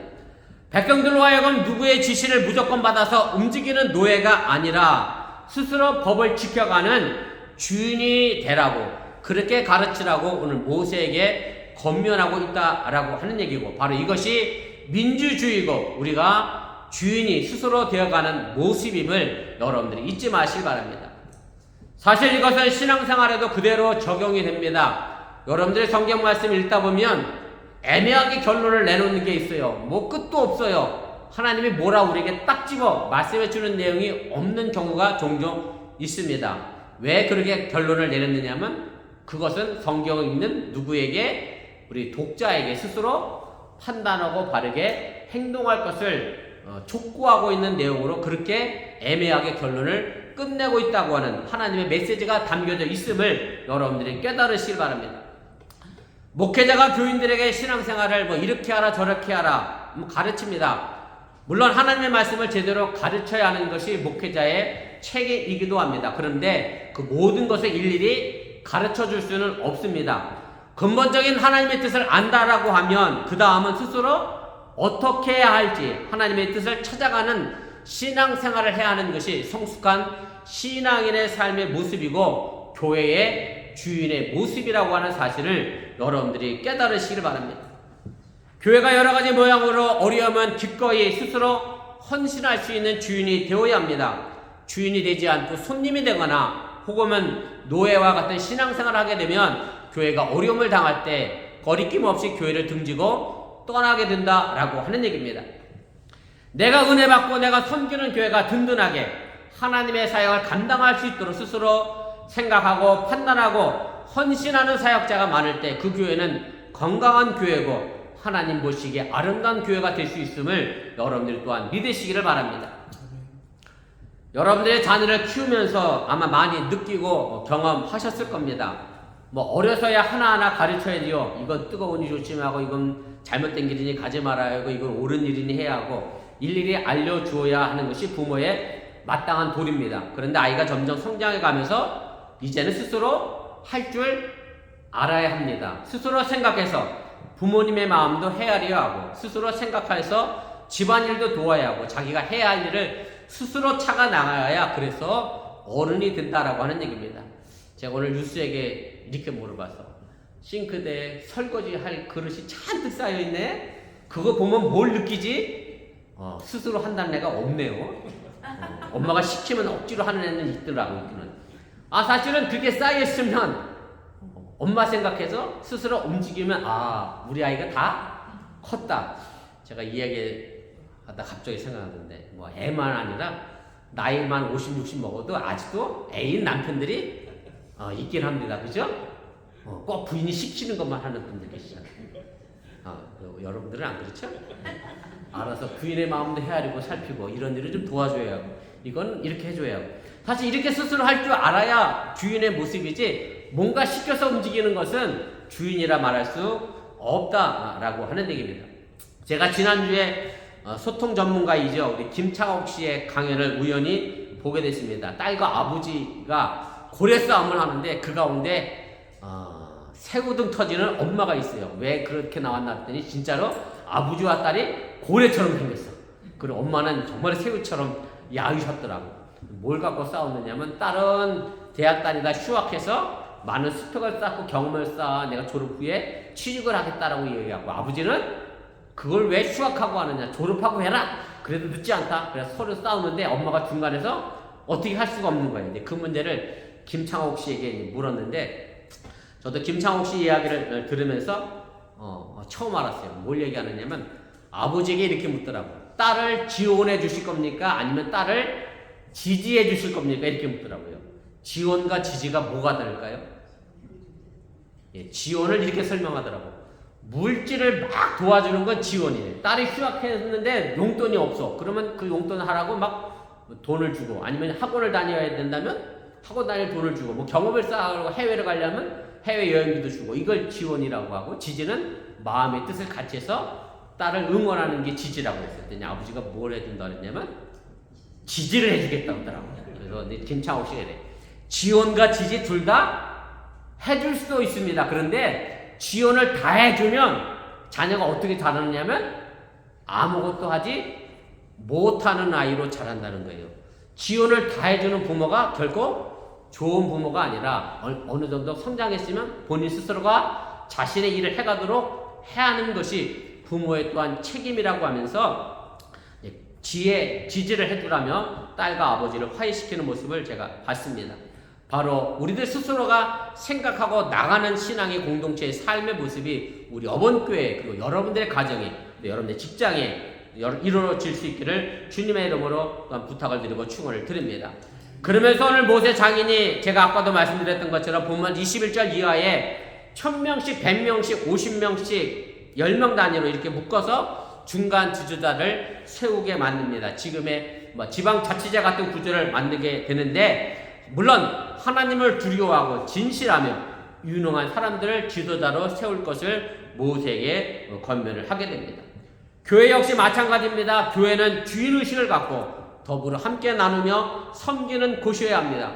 백성들로 하여금 누구의 지시를 무조건 받아서 움직이는 노예가 아니라 스스로 법을 지켜가는 주인이 되라고 그렇게 가르치라고 오늘 모세에게 권면하고 있다라고 하는 얘기고 바로 이것이 민주주의고 우리가 주인이 스스로 되어가는 모습임을 여러분들이 잊지 마시기 바랍니다. 사실 이것은 신앙생활에도 그대로 적용이 됩니다. 여러분들이 성경 말씀 읽다 보면 애매하게 결론을 내놓는 게 있어요. 뭐 끝도 없어요. 하나님이 뭐라 우리에게 딱 집어 말씀해 주는 내용이 없는 경우가 종종 있습니다. 왜 그렇게 결론을 내렸느냐 하면 그것은 성경을 읽는 누구에게 우리 독자에게 스스로 판단하고 바르게 행동할 것을 촉구하고 있는 내용으로 그렇게 애매하게 결론을 끝내고 있다고 하는 하나님의 메시지가 담겨져 있음을 여러분들이 깨달으시길 바랍니다. 목회자가 교인들에게 신앙생활을 뭐 이렇게 하라 저렇게 하라 가르칩니다. 물론 하나님의 말씀을 제대로 가르쳐야 하는 것이 목회자의 책임이기도 합니다. 그런데 그 모든 것을 일일이 가르쳐 줄 수는 없습니다. 근본적인 하나님의 뜻을 안다라고 하면 그 다음은 스스로 어떻게 해야 할지 하나님의 뜻을 찾아가는 신앙생활을 해야 하는 것이 성숙한 신앙인의 삶의 모습이고 교회의 주인의 모습이라고 하는 사실을 여러분들이 깨달으시길 바랍니다. 교회가 여러가지 모양으로 어려우면 기꺼이 스스로 헌신할 수 있는 주인이 되어야 합니다. 주인이 되지 않고 손님이 되거나 혹은 노예와 같은 신앙생활을 하게 되면 교회가 어려움을 당할 때 거리낌 없이 교회를 등지고 떠나게 된다라고 하는 얘기입니다. 내가 은혜 받고 내가 섬기는 교회가 든든하게 하나님의 사역을 감당할 수 있도록 스스로 생각하고 판단하고 헌신하는 사역자가 많을 때 그 교회는 건강한 교회고 하나님 보시기에 아름다운 교회가 될 수 있음을 여러분들 또한 믿으시기를 바랍니다. 여러분들의 자녀를 키우면서 아마 많이 느끼고 경험하셨을 겁니다. 뭐 어려서야 하나하나 가르쳐야 돼요. 이건 뜨거우니 조심하고 이건 잘못된 길이니 가지 말아야 하고 이건 옳은 일이니 해야 하고 일일이 알려주어야 하는 것이 부모의 마땅한 도리입니다. 그런데 아이가 점점 성장해 가면서 이제는 스스로 할 줄 알아야 합니다. 스스로 생각해서 부모님의 마음도 헤아려야 하고 스스로 생각해서 집안일도 도와야 하고 자기가 해야 할 일을 스스로 차가 나가야 그래서 어른이 된다라고 하는 얘기입니다. 제가 오늘 뉴스에게 이렇게 물어봐서 싱크대에 설거지 할 그릇이 잔뜩 쌓여있네? 그거 보면 뭘 느끼지? 스스로 한다는 애가 없네요. 엄마가 시키면 억지로 하는 애는 있더라고요. 사실은 그게 쌓여있으면 엄마 생각해서 스스로 움직이면 우리 아이가 다 컸다. 제가 이 얘기 하다 갑자기 생각나는데 뭐 애만 아니라 나이만 50, 60 먹어도 아직도 애인 남편들이 있긴 합니다. 그죠? 꼭 부인이 시키는 것만 하는 분들 계시잖아요. 여러분들은 안 그렇죠? 알아서 부인의 마음도 헤아리고 살피고 이런 일을 좀 도와줘야 하고 이건 이렇게 해줘야 하고 사실 이렇게 스스로 할 줄 알아야 주인의 모습이지 뭔가 시켜서 움직이는 것은 주인이라 말할 수 없다라고 하는 얘기입니다. 제가 지난주에 소통 전문가이죠. 우리 김창옥 씨의 강연을 우연히 보게 됐습니다. 딸과 아버지가 고래 싸움을 하는데 그 가운데 새우등 터지는 엄마가 있어요. 왜 그렇게 나왔나 했더니 진짜로 아버지와 딸이 고래처럼 생겼어. 그리고 엄마는 정말 새우처럼 야위셨더라고. 뭘 갖고 싸웠느냐면 딸은 대학 다니다 휴학해서 많은 습득을 쌓고 경험을 쌓아 내가 졸업 후에 취직을 하겠다라고 얘기하고, 아버지는 그걸 왜 휴학하고 하느냐, 졸업하고 해라, 그래도 늦지 않다. 그래서 서로 싸우는데 엄마가 중간에서 어떻게 할 수가 없는 거예요. 근데 그 문제를 김창옥 씨에게 물었는데, 저도 김창옥 씨 이야기를 들으면서 처음 알았어요. 뭘 얘기하느냐면 아버지에게 이렇게 묻더라고요. 딸을 지원해 주실 겁니까? 아니면 딸을 지지해 주실 겁니까? 이렇게 묻더라고요. 지원과 지지가 뭐가 다를까요? 지원을 이렇게 설명하더라고요. 물질을 막 도와주는 건 지원이에요. 딸이 휴학했는데 용돈이 없어. 그러면 그 용돈 하라고 막 돈을 주고, 아니면 학원을 다녀야 된다면 학원 다닐 돈을 주고, 뭐 경험을 쌓으려고 해외를 가려면 해외 여행비도 주고, 이걸 지원이라고 하고, 지지는 마음의 뜻을 같이 해서 딸을 응원하는 게 지지라고 했었더니 아버지가 뭘 해준다 그랬냐면 지지를 해주겠다고 하더라고요. 그래서 김창옥 씨가 이래. 지원과 지지 둘 다 해줄 수도 있습니다. 그런데 지원을 다 해주면 자녀가 어떻게 자라느냐면 아무것도 하지 못하는 아이로 자란다는 거예요. 지원을 다 해주는 부모가 결코 좋은 부모가 아니라 어느 정도 성장했으면 본인 스스로가 자신의 일을 해가도록 해야 하는 것이 부모의 또한 책임이라고 하면서 지지를 해주라며 딸과 아버지를 화해시키는 모습을 제가 봤습니다. 바로 우리들 스스로가 생각하고 나가는 신앙의 공동체의 삶의 모습이 우리 어본교회, 그리고 여러분들의 가정에, 여러분들의 직장에 이루어질 수 있기를 주님의 이름으로 또한 부탁을 드리고 축원을 드립니다. 그러면서 오늘 모세 장인이 제가 아까도 말씀드렸던 것처럼 본문 21절 이하에 1000명씩, 100명씩, 50명씩 10명 단위로 이렇게 묶어서 중간 지도자를 세우게 만듭니다. 지금의 지방자치제 같은 구조를 만들게 되는데, 물론 하나님을 두려워하고 진실하며 유능한 사람들을 지도자로 세울 것을 모세에게 권면을 하게 됩니다. 교회 역시 마찬가지입니다. 교회는 주인의식을 갖고 더불어 함께 나누며 섬기는 곳이어야 합니다.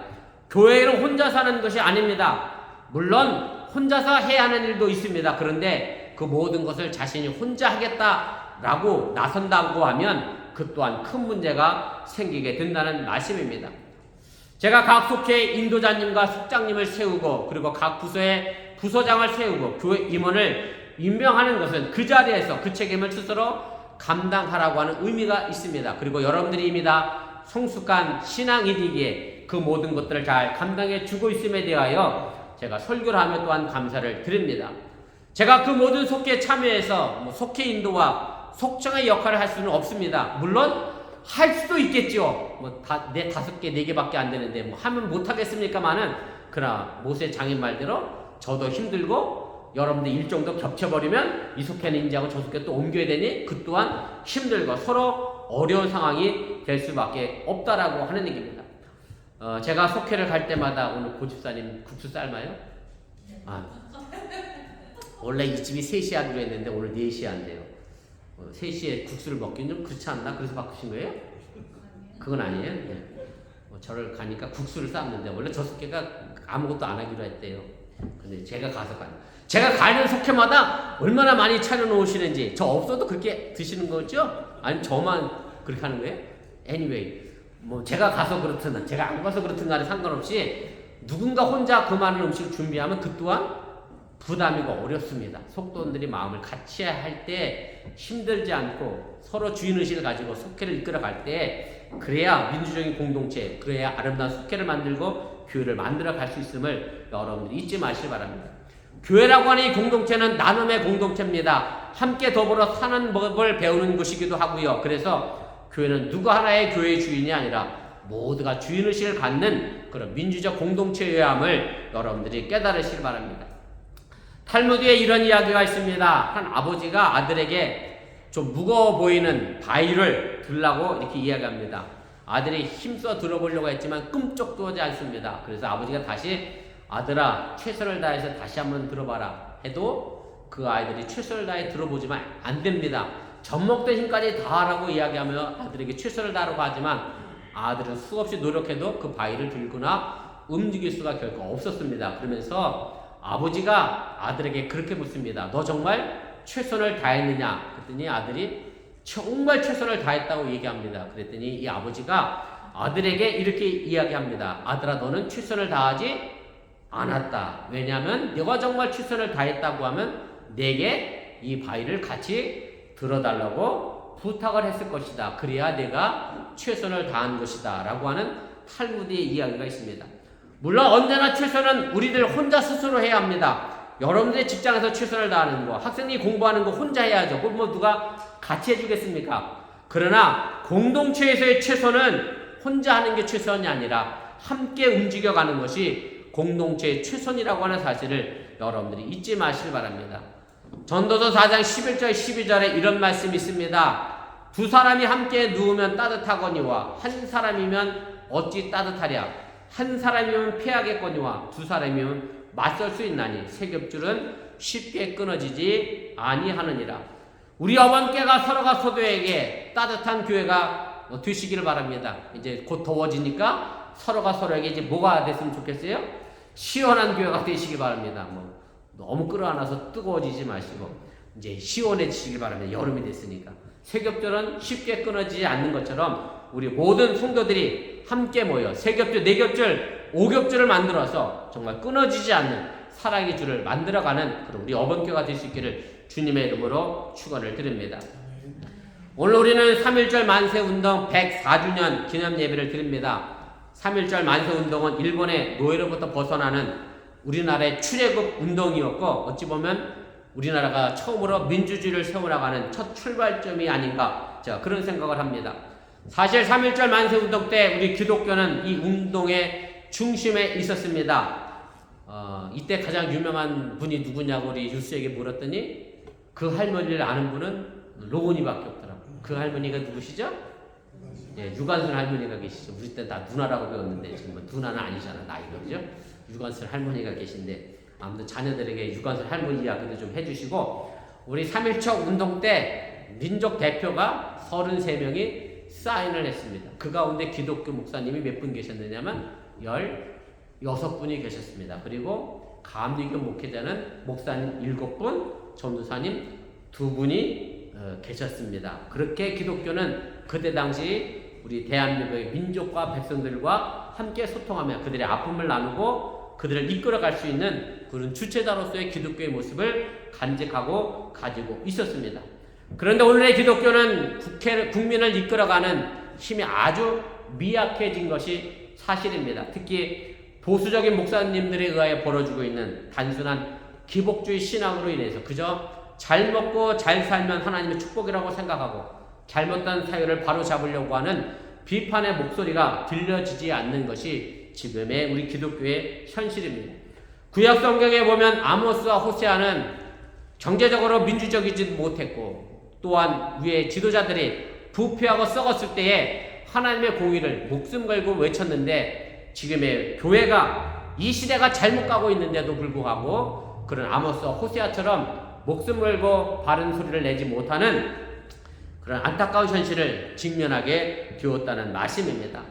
교회는 혼자 사는 것이 아닙니다. 물론 혼자서 해야 하는 일도 있습니다. 그런데 그 모든 것을 자신이 혼자 하겠다라고 나선다고 하면 그 또한 큰 문제가 생기게 된다는 말씀입니다. 제가 각 속회의 인도자님과 숙장님을 세우고, 그리고 각 부서의 부서장을 세우고 교회 임원을 임명하는 것은 그 자리에서 그 책임을 스스로 감당하라고 하는 의미가 있습니다. 그리고 여러분들이 이미 다 성숙한 신앙인이기에 그 모든 것들을 잘 감당해 주고 있음에 대하여 제가 설교를 하며 또한 감사를 드립니다. 제가 그 모든 속회에 참여해서 속회 인도와 속장의 역할을 할 수는 없습니다. 물론 할 수도 있겠죠. 내 5개, 4개밖에 안 되는데 하면 못하겠습니까만은, 그러나 모세 장인 말대로 저도 힘들고 여러분들 일정도 겹쳐버리면 이 속회는 인지하고 저 속회 또 옮겨야 되니 그 또한 힘들고 서로 어려운 상황이 될 수밖에 없다라고 하는 얘기입니다. 제가 속회를 갈 때마다 오늘 고집사님 국수 삶아요? 원래 이 집이 3시에 하기로 했는데 오늘 4시에 한대요. 3시에 국수를 먹기는 좀 그렇지 않나? 그래서 바꾸신 거예요? 그건 아니에요? 네. 저를 가니까 국수를 삶는데 원래 저 속회가 아무것도 안 하기로 했대요. 근데 제가 가는 속회마다 얼마나 많이 차려놓으시는지, 저 없어도 그렇게 드시는 거죠? 아니면 저만 그렇게 하는 거예요? Anyway, 제가 가서 그렇든 제가 안 가서 그렇든 간에 상관없이 누군가 혼자 그 많은 음식을 준비하면 그 또한 부담이고 어렵습니다. 속도원들이 마음을 같이 할 때 힘들지 않고 서로 주인의식을 가지고 속회를 이끌어갈 때, 그래야 민주적인 공동체, 그래야 아름다운 속회를 만들고 교회를 만들어 갈 수 있음을 여러분들이 잊지 마시기 바랍니다. 교회라고 하는 이 공동체는 나눔의 공동체입니다. 함께 더불어 사는 법을 배우는 곳이기도 하고요. 그래서 교회는 누구 하나의 교회의 주인이 아니라 모두가 주인의식을 갖는 그런 민주적 공동체여야 함을 여러분들이 깨달으시기 바랍니다. 탈무드에 이런 이야기가 있습니다. 한 아버지가 아들에게 좀 무거워 보이는 바위를 들라고 이렇게 이야기합니다. 아들이 힘써 들어보려고 했지만 끔찍도 하지 않습니다. 그래서 아버지가 다시 아들아 최선을 다해서 다시 한번 들어봐라 해도 그 아이들이 최선을 다해 들어보지만 안 됩니다. 젖먹던 힘까지 다하라고 이야기하며 아들에게 최선을 다하라고 하지만 아들은 수없이 노력해도 그 바위를 들거나 움직일 수가 결코 없었습니다. 그러면서 아버지가 아들에게 그렇게 묻습니다. 너 정말 최선을 다했느냐? 그랬더니 아들이 정말 최선을 다했다고 얘기합니다. 그랬더니 이 아버지가 아들에게 이렇게 이야기합니다. 아들아, 너는 최선을 다하지 않았다. 왜냐하면 너가 정말 최선을 다했다고 하면 내게 이 바위를 같이 들어달라고 부탁을 했을 것이다. 그래야 내가 최선을 다한 것이다 라고 하는 탈무드의 이야기가 있습니다. 물론 언제나 최선은 우리들 혼자 스스로 해야 합니다. 여러분들의 직장에서 최선을 다하는 거, 학생이 공부하는 거 혼자 해야죠. 그럼 뭐 누가 같이 해주겠습니까? 그러나 공동체에서의 최선은 혼자 하는 게 최선이 아니라 함께 움직여가는 것이 공동체의 최선이라고 하는 사실을 여러분들이 잊지 마시기 바랍니다. 전도서 4장 11절 12절에 이런 말씀이 있습니다. 두 사람이 함께 누우면 따뜻하거니와 한 사람이면 어찌 따뜻하랴. 한 사람이면 패하겠거니와 두 사람이면 맞설 수 있나니 세 겹줄은 쉽게 끊어지지 아니하느니라. 우리 어머니께가 서로가 서로에게 따뜻한 교회가 되시기를 바랍니다. 이제 곧 더워지니까 서로가 서로에게 이제 뭐가 됐으면 좋겠어요? 시원한 교회가 되시기 바랍니다. 뭐 너무 끌어안아서 뜨거워지지 마시고 이제 시원해지시기 바랍니다. 여름이 됐으니까. 세 겹줄은 쉽게 끊어지지 않는 것처럼 우리 모든 성도들이 함께 모여 세 겹줄, 네 겹줄, 5겹줄을 만들어서 정말 끊어지지 않는 사랑의 줄을 만들어가는 그런 우리 어번교가 될 수 있기를 주님의 이름으로 축원을 드립니다. 오늘 우리는 3.1절 만세운동 104주년 기념 예배를 드립니다. 3.1절 만세운동은 일본의 노예로부터 벗어나는 우리나라의 출애굽 운동이었고 어찌 보면 우리나라가 처음으로 민주주의를 세워나가는 첫 출발점이 아닌가 그런 생각을 합니다. 사실 3.1절 만세운동 때 우리 기독교는 이 운동의 중심에 있었습니다. 이때 가장 유명한 분이 누구냐고 우리 유스에게 물었더니 그 할머니를 아는 분은 로건이밖에 없더라고요. 그 할머니가 누구시죠? 예, 유관순 할머니가 계시죠. 우리 때 다 누나라고 배웠는데 지금 누나는 아니잖아. 나이가 그죠? 유관순 할머니가 계신데 아무튼 자녀들에게 유관순 할머니 이야기도 좀 해주시고 우리 3.1절 운동 때 민족 대표가 33명이 사인을 했습니다. 그 가운데 기독교 목사님이 몇 분 계셨느냐면 16분이 계셨습니다. 그리고 감리교 목회자는 목사님 7분, 전도사님 2분이 계셨습니다. 그렇게 기독교는 그때 당시 우리 대한민국의 민족과 백성들과 함께 소통하며 그들의 아픔을 나누고 그들을 이끌어갈 수 있는 그런 주체자로서의 기독교의 모습을 간직하고 가지고 있었습니다. 그런데 오늘의 기독교는 국민을 이끌어가는 힘이 아주 미약해진 것이 사실입니다. 특히 보수적인 목사님들에 의하여 벌어지고 있는 단순한 기복주의 신앙으로 인해서 그저 잘 먹고 잘 살면 하나님의 축복이라고 생각하고 잘못된 사유를 바로잡으려고 하는 비판의 목소리가 들려지지 않는 것이 지금의 우리 기독교의 현실입니다. 구약 성경에 보면 아모스와 호세아는 경제적으로 민주적이지 못했고 또한 위에 지도자들이 부패하고 썩었을 때에 하나님의 공의를 목숨 걸고 외쳤는데 지금의 교회가 이 시대가 잘못 가고 있는데도 불구하고 그런 아모스와 호세아처럼 목숨 걸고 바른 소리를 내지 못하는 그런 안타까운 현실을 직면하게 되었다는 말씀입니다.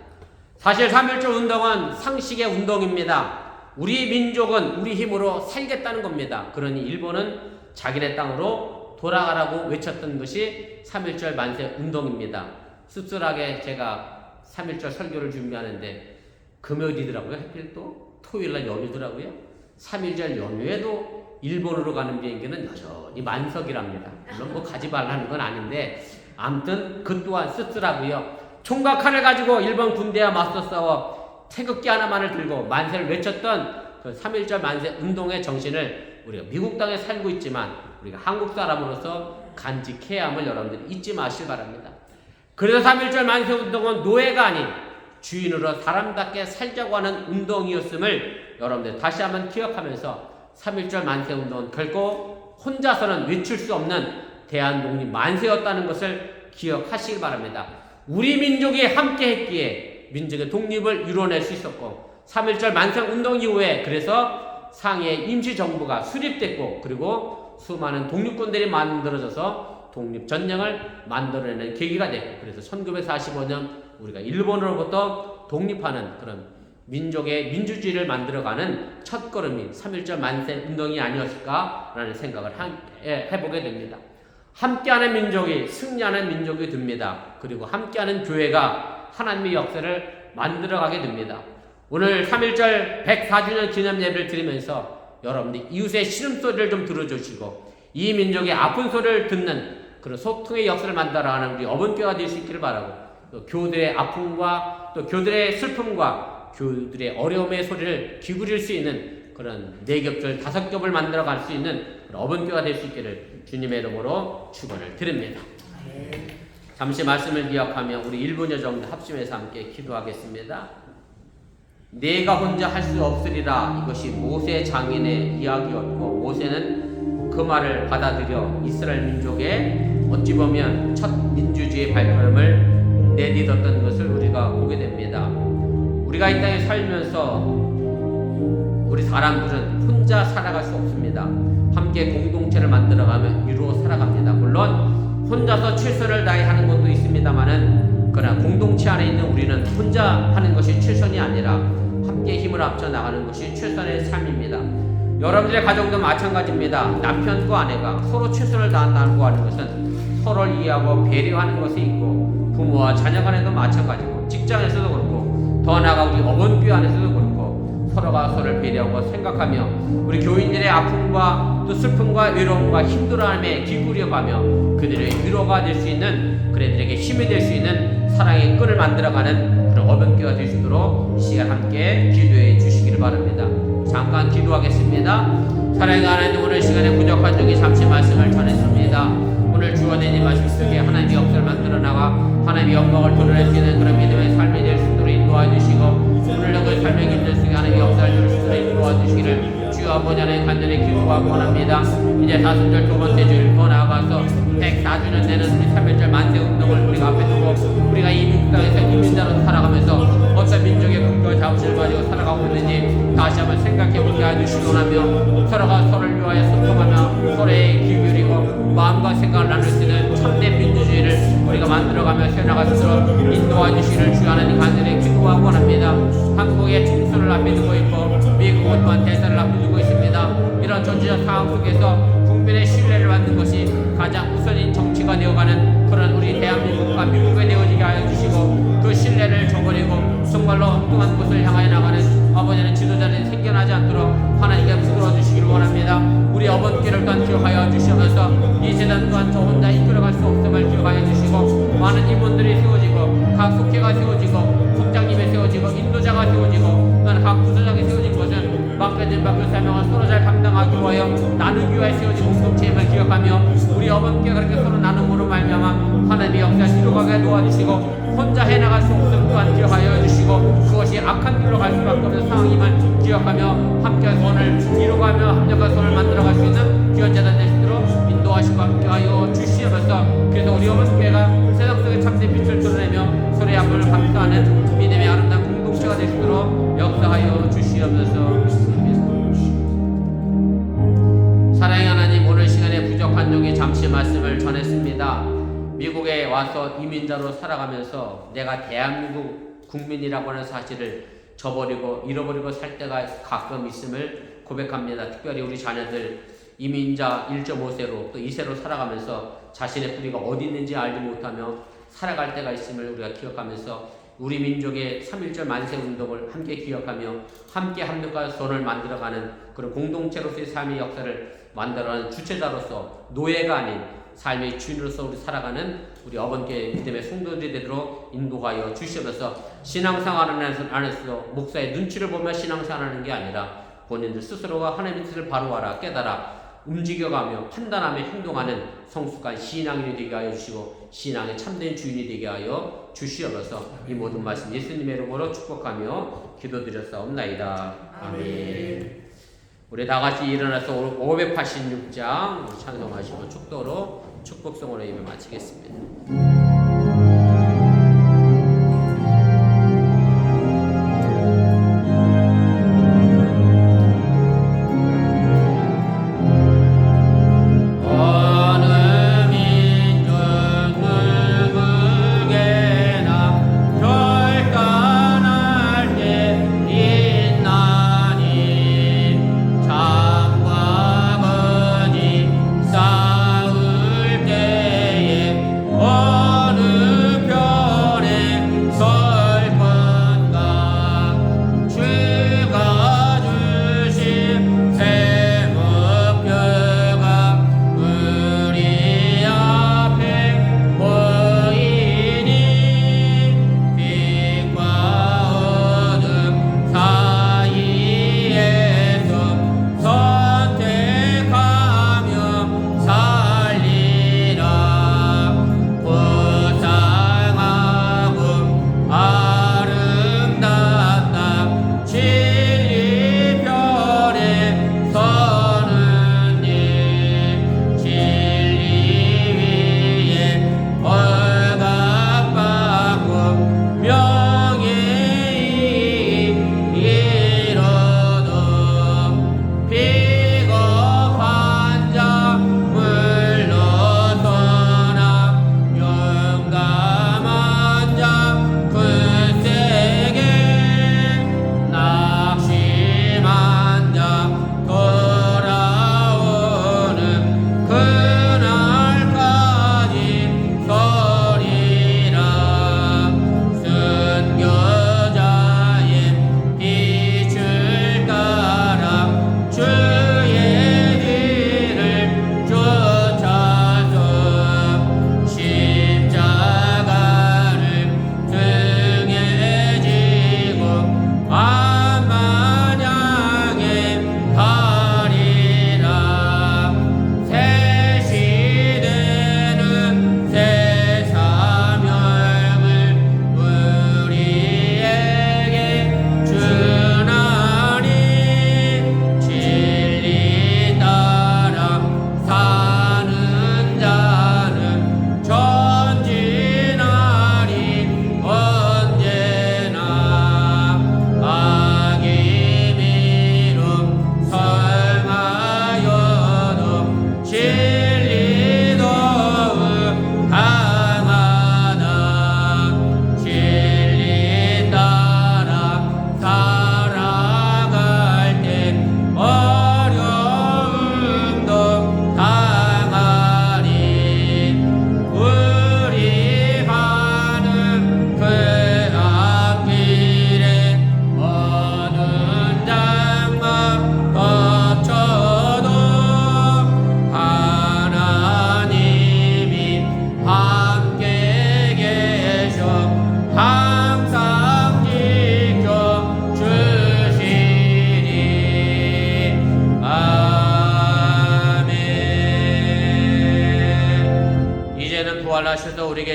사실 3.1절 운동은 상식의 운동입니다. 우리 민족은 우리 힘으로 살겠다는 겁니다. 그러니 일본은 자기네 땅으로 돌아가라고 외쳤던 것이 3.1절 만세 운동입니다. 씁쓸하게 제가 3.1절 설교를 준비하는데 금요일이더라고요. 하필 또 토요일날 연휴더라고요. 3.1절 연휴에도 일본으로 가는 비행기는 여전히 만석이랍니다. 물론 뭐 가지 말라는 건 아닌데 아무튼 그 또한 씁쓸하고요. 총과 칼을 가지고 일본 군대와 맞서 싸워 태극기 하나만을 들고 만세를 외쳤던 그 3.1절 만세 운동의 정신을 우리가 미국 땅에 살고 있지만 우리가 한국 사람으로서 간직해야 함을 여러분들이 잊지 마시기 바랍니다. 그래서 3.1절 만세 운동은 노예가 아닌 주인으로 사람답게 살자고 하는 운동이었음을 여러분들 다시 한번 기억하면서 3.1절 만세 운동은 결코 혼자서는 외칠 수 없는 대한독립 만세였다는 것을 기억하시기 바랍니다. 우리 민족이 함께 했기에 민족의 독립을 이뤄낼 수 있었고 3.1절 만세 운동 이후에 그래서 상해의 임시정부가 수립됐고 그리고 수많은 독립군들이 만들어져서 독립전쟁을 만들어내는 계기가 됐고, 그래서 1945년 우리가 일본으로부터 독립하는 그런 민족의 민주주의를 만들어가는 첫걸음이 3.1절 만세 운동이 아니었을까라는 생각을 해보게 됩니다. 함께하는 민족이 승리하는 민족이 됩니다. 그리고 함께하는 교회가 하나님의 역사를 만들어가게 됩니다. 오늘 3.1절 104주년 기념 예배를 드리면서 여러분들 이웃의 신음소리를 좀 들어주시고 이 민족의 아픈 소리를 듣는 그런 소통의 역사를 만들어가는 우리 어본교회가 될 수 있기를 바라고, 또 교들의 아픔과 또 교들의 슬픔과 교들의 어려움의 소리를 기울일 수 있는 그런 4겹절 5겹을 만들어갈 수 있는 그런 어본교회가 될 수 있기를 주님의 이름으로 축원을 드립니다. 잠시 말씀을 기억하며 우리 1분여 정도 합심해서 함께 기도하겠습니다. 내가 혼자 할 수 없으리라, 이것이 모세 장인의 이야기였고, 모세는 그 말을 받아들여 이스라엘 민족의 어찌 보면 첫 민주주의 발걸음을 내딛었던 것을 우리가 보게 됩니다. 우리가 이 땅에 살면서 우리 사람들은 혼자 살아갈 수 없습니다. 함께 공동체를 만들어가며 이루어 살아갑니다. 물론 혼자서 최선을 다해 하는 것도 있습니다만은, 그러나 공동체 안에 있는 우리는 혼자 하는 것이 최선이 아니라 함께 힘을 합쳐 나가는 것이 최선의 삶입니다. 여러분들의 가정도 마찬가지입니다. 남편과 아내가 서로 최선을 다한다고 하는 것은 서로를 이해하고 배려하는 것이 있고, 부모와 자녀 간에도 마찬가지고, 직장에서도 그렇고, 더 나아가 우리 어본교회 안에서도 그렇고, 서로가 서로를 배려하고 생각하며 우리 교인들의 아픔과 또 슬픔과 외로움과 힘들어함에 기울여가며 그들의 위로가 될 수 있는, 그들에게 힘이 될 수 있는 사랑의 끈을 만들어가는 그런 어본교회가 될 수 있도록 시간 함께 기도해 주시기를 바랍니다. 잠깐 기도하겠습니다. 사랑의 하나님, 오늘 시간에 부족한 적이 잠시 말씀을 전했습니다. 오늘 주어낸 이 말씀 속에 하나님의 역사를 만들어 나가 하나님의 영광을 드러낼 수 있는 그런 믿음의 삶이 될 수 있도록 인도해 주시고, 오늘 그 삶의 길들 속에 하나님의 역사를 이룰 수 있도록 인도해 주시기를 주여 아버지 하나님 간절히 기도하고 원합니다. 이제 다순절 두 번째 주일 더 나아가서 104주년 되는 우리 3.1절 만세 운동을 우리가 앞에 두고, 우리가 이 미국 땅에서 이민자로 살아가면서 어떤 민족의 국가 자부심을 가지고 살아가고 있는지 다시 한번 생각해보게 해주시기 원하며, 서로가 서로를 위하여 소통하며 서로의 귀 기울이고 마음과 생각을 나눌 수 있는 참된 민주주의를 우리가 만들어가며 세워나갈 수 있도록 인도해 주시기를 주 하나님 간절히 기도하고 원합니다. 한국의 총선을 앞에 두고 있고 미국은 또한 대선을 앞에 두고 있습니다. 이런 전체적 상황 속에서 국민의 신뢰를 받는 것이 가장 우선인 정치가 되어가는 그런 우리 대한민국과 미국에 되어지게 하여 주시고, 그 신뢰를 저버리고 정말로 엉뚱한 곳을 향하여 나가는 아버지는 지도자들이 생겨나지 않도록 하나님께 붙들어 주시기를 원합니다. 우리 어본교회를 또한 기억하여 주시면서 이 재단 또한 저 혼자 이끌어갈 수 없음을 기억하여 주시고, 많은 임원들이 세워지고 각 속회가 세워지고 국장님이 세워지고 인도자가 세워지고 또한 각 부서장이 세워진 것은 맡겨진 바그 사명을 서로 잘 감당하기 위하여 나누기 위하여 세워진 공동체임을 기억하며, 우리 어본교회가 그렇게 서로 나눔으로 말미암아 하나님의 역사를 이루어가게 도와주시고, 혼자 해나갈 수 없음 또한 기억하여 주시고, 그것이 악한 길로 갈 수밖에 없는 상황임을 기억하며 함께 손을 이루어가며 합력한 손을 만들어갈 수 있는 귀한 재단 되시도록 인도하시고 함께하여 주시면서, 그래서 우리 어본교회가 세상 속에 참된 빛을 드러내며 서로의 아픔을 감싸는 믿음의 아름다운 공동체가 되시도록 역사하여 주시옵소서. 사랑의 하나님, 오늘 시간에 부족한 종이 잠시 말씀을 전했습니다. 미국에 와서 이민자로 살아가면서 내가 대한민국 국민이라고 하는 사실을 저버리고 잃어버리고 살 때가 가끔 있음을 고백합니다. 특별히 우리 자녀들 이민자 1.5세로 또 2세로 살아가면서 자신의 뿌리가 어디 있는지 알지 못하며 살아갈 때가 있음을 우리가 기억하면서 우리 민족의 3.1절 만세 운동을 함께 기억하며 함께 합력과 손을 만들어가는 그런 공동체로서의 삶의 역사를 만들어가는 주체자로서 노예가 아닌 삶의 주인으로서 우리 살아가는 우리 어본교회 믿음의 성도들이 되도록 인도하여 주시면서, 신앙생활 안에서도 목사의 눈치를 보며 신앙생활하는 게 아니라 본인들 스스로가 하나님의 뜻을 바로 알아 깨달아 움직여가며 판단하며 행동하는 성숙한 신앙인이 되게 하여 주시고, 신앙의 참된 주인이 되게 하여 주시옵소서. 이 모든 말씀 예수님의 이름으로 축복하며 기도드렸사옵나이다. 아멘. 우리 다같이 일어나서 586장 찬송하시고 축도로 축복성으로 예배 마치겠습니다. 어느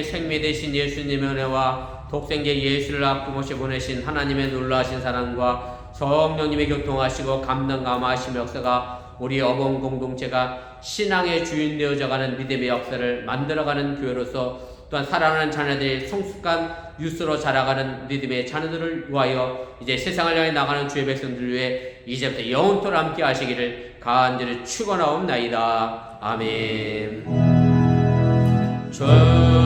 생미 되신 예수님의 은혜와 독생자 예수를 아낌없이 보내신 하나님의 놀라신 사랑과 성령님의 교통하시고 감당 감화하심의 역사가 우리 어번 공동체가 신앙의 주인 되어져가는 믿음의 역사를 만들어가는 교회로서 또한 사랑하는 자녀들이 성숙한 유스로 자라가는 믿음의 자녀들을 위하여 이제 세상을 향해 나가는 주의 백성들을 위해 이제부터 영원토록 함께 하시기를 간절히 축원하옵나이다. 아멘. 주